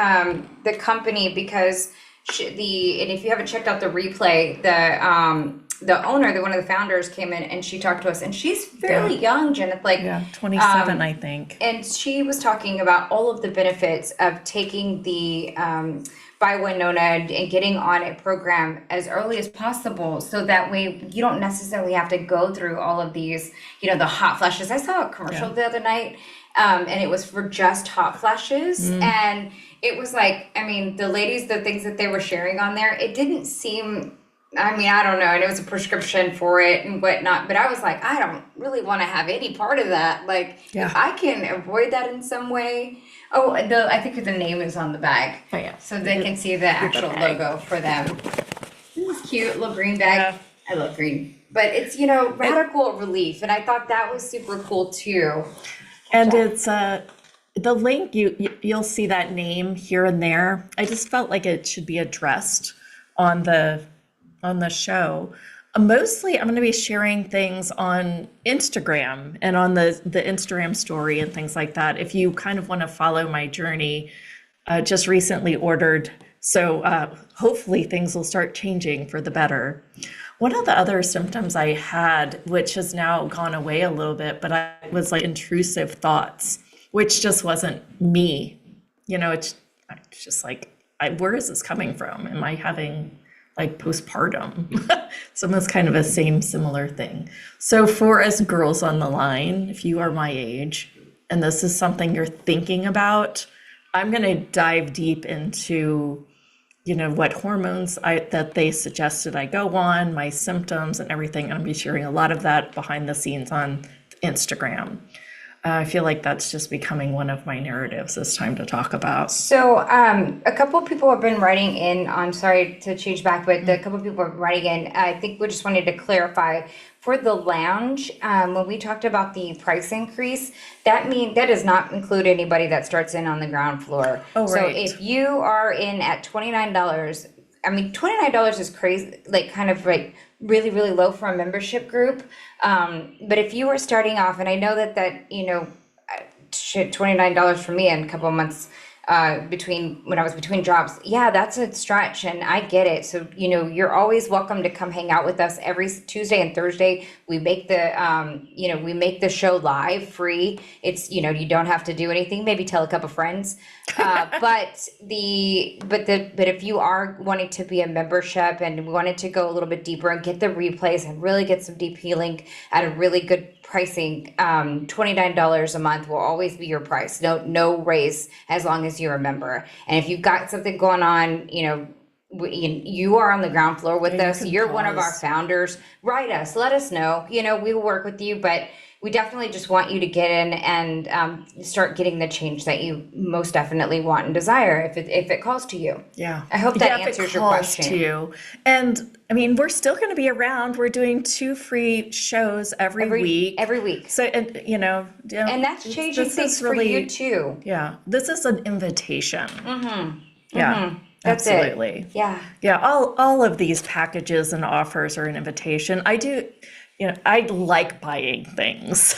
The company, because and if you haven't checked out the replay, the owner, one of the founders, came in and she talked to us, and she's fairly young, Jeneth, 27, I think. And she was talking about all of the benefits of taking the by Winona and getting on a program as early as possible, so that way you don't necessarily have to go through all of these, the hot flashes. I saw a commercial the other night, and it was for just hot flashes, and it was the ladies, the things that they were sharing on there, it didn't seem, I don't know, and it was a prescription for it and whatnot, but I was like, I don't really want to have any part of that. If I can avoid that in some way. I think the name is on the bag. Oh, yeah. So they can see the actual logo for them. It's cute, little green bag. I love green. But it's, radical relief. And I thought that was super cool too. And it's the link, you'll see that name here and there. I just felt like it should be addressed on the show. Mostly I'm going to be sharing things on Instagram and on the Instagram story and things like that. If you kind of want to follow my journey, just recently ordered. So hopefully things will start changing for the better. One of the other symptoms I had, which has now gone away a little bit, but I was intrusive thoughts, which just wasn't me. It's just where is this coming from? Am I having postpartum? It's almost kind of a similar thing. So for us girls on the line, if you are my age and this is something you're thinking about, I'm going to dive deep into, what hormones that they suggested I go on, my symptoms and everything. I'm going to be sharing a lot of that behind the scenes on Instagram. I feel like that's just becoming one of my narratives this time to talk about. So, a couple of people have been writing in on, sorry to change back, but a couple of people are writing in. I think we just wanted to clarify for the lounge, when we talked about the price increase, that does not include anybody that starts in on the ground floor. Oh, So right. if you are in at $29, I mean, $29 is crazy, like kind of like really, really low for a membership group. But if you were starting off, and I know that, you know, shit, $29 for me in a couple of months, when I was between jobs. Yeah, that's a stretch and I get it. So, you know, you're always welcome to come hang out with us every Tuesday and Thursday. We make the show live free. It's, you know, you don't have to do anything, maybe tell a couple friends. But if you are wanting to be a membership and wanted to go a little bit deeper and get the replays and really get some deep healing at a really good pricing, $29 a month will always be your price. No raise as long as you're a member. And if you've got something going on, you know, you are on the ground floor with us. You're one of our founders. Write us, let us know. You know, we will work with you, but we definitely just want you to get in and start getting the change that you most definitely want and desire if it calls to you. Yeah. I hope that if answers it your calls question. to you. And I mean, we're still going to be around. We're doing 2 free shows every week. Every week. So, and you know, And that's changing things for you too. Yeah. This is an invitation. Mm-hmm. Yeah. Mm-hmm. That's absolutely. it. Yeah. Yeah. All of these packages and offers are an invitation. I like buying things.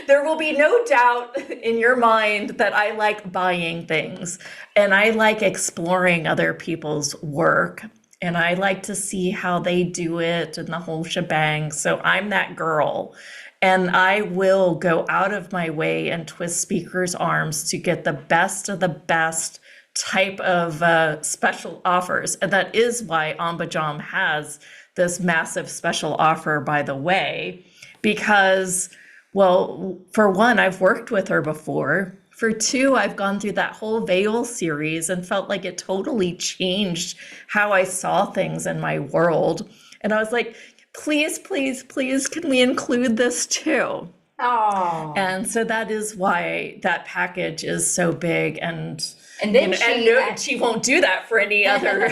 There will be no doubt in your mind that I like buying things and I like exploring other people's work and I like to see how they do it and the whole shebang. So I'm that girl and I will go out of my way and twist speakers' arms to get the best of the best type of special offers. And that is why Ambujam has this massive special offer, by the way, because, well, for one, I've worked with her before. For two, I've gone through that whole veil series and felt like it totally changed how I saw things in my world. And I was like, please, please, please, can we include this too? Oh. And so that is why that package is so big. And then she won't do that for any other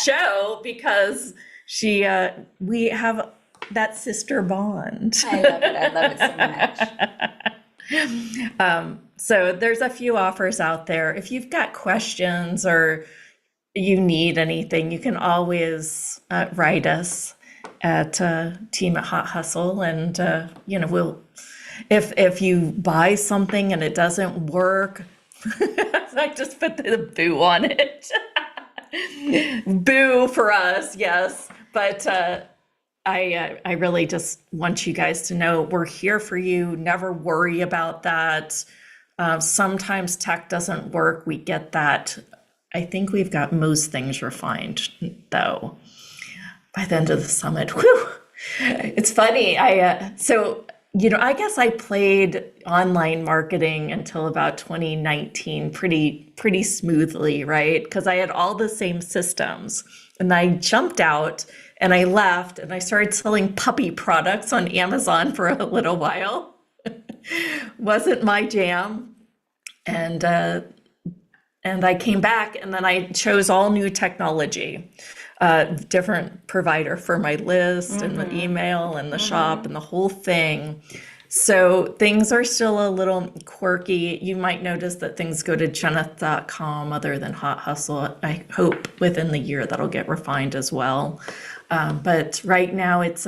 show because we have that sister bond. I love it so much. So there's a few offers out there. If you've got questions or you need anything, you can always write us at team at Hot Hustle, and we'll if you buy something and it doesn't work, I just put the boo on it. Boo for us, yes. But I really just want you guys to know we're here for you. Never worry about that. Sometimes tech doesn't work. We get that. I think we've got most things refined, though, by the end of the summit. Whew. It's funny. I guess I played online marketing until about 2019 pretty smoothly, right? Because I had all the same systems. And I jumped out and I left and I started selling puppy products on Amazon for a little while. Wasn't my jam. And I came back and then I chose all new technology, different provider for my list and the email and the shop and the whole thing. So things are still a little quirky. You might notice that things go to jeneth.com other than Hot Hustle. I hope within the year that'll get refined as well. But right now it's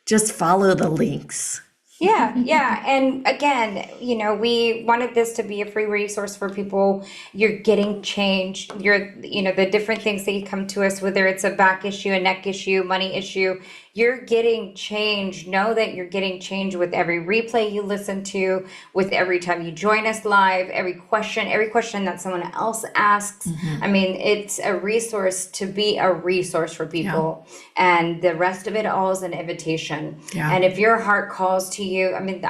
just follow the links. Yeah. And again, we wanted this to be a free resource for people. You're getting change. The different things that you come to us, whether it's a back issue, a neck issue, money issue, you're getting change. Know that you're getting change with every replay you listen to, with every time you join us live, every question that someone else asks. I mean, it's a resource to be a resource for people. Yeah. And the rest of it all is an invitation. Yeah. And if your heart calls to you, I mean,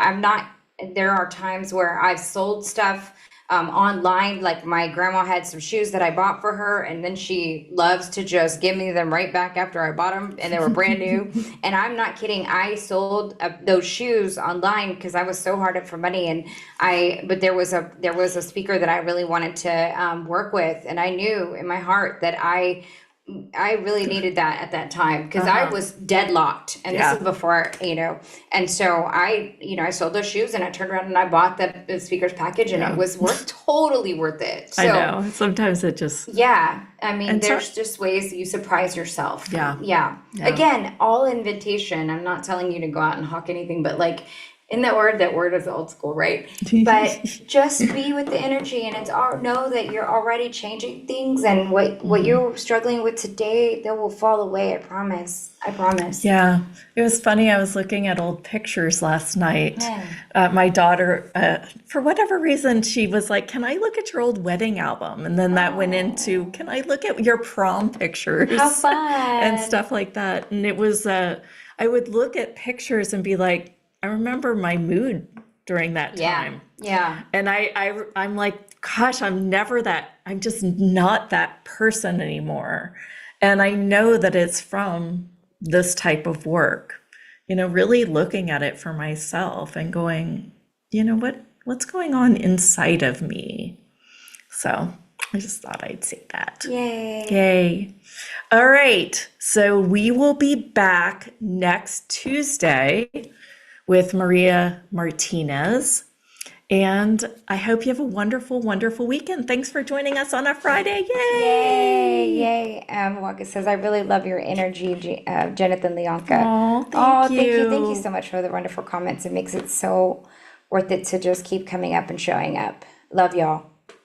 there are times where I've sold stuff online. Like my grandma had some shoes that I bought for her, and then she loves to just give me them right back after I bought them and they were brand new. And I'm not kidding. I sold those shoes online because I was so hard up for money. And but there was a speaker that I really wanted to work with, and I knew in my heart that I really needed that at that time because I was deadlocked, and this is before, and so I sold those shoes and I turned around and I bought the speaker's package, and it was totally worth it. So, I know. Sometimes it just. Yeah. I mean, there's just ways that you surprise yourself. Yeah. Again, all invitation. I'm not telling you to go out and hawk anything, but like, in that word is old school, right? But just be with the energy, and know that you're already changing things, and what you're struggling with today, they will fall away. I promise. Yeah, it was funny. I was looking at old pictures last night. My daughter, for whatever reason, she was like, "Can I look at your old wedding album?" And then that went into, "Can I look at your prom pictures?" How fun. And stuff like that. And it was, I would look at pictures and be like, I remember my mood during that time. Yeah. And I'm like, gosh, I'm just not that person anymore. And I know that it's from this type of work, really looking at it for myself and going, what's going on inside of me? So I just thought I'd say that. Yay. All right. So we will be back next Tuesday with Maria Martinez. And I hope you have a wonderful, wonderful weekend. Thanks for joining us on a Friday. Yay! Waka says, I really love your energy, Jeneth Lyanca. Oh, thank you. Thank you so much for the wonderful comments. It makes it so worth it to just keep coming up and showing up. Love y'all.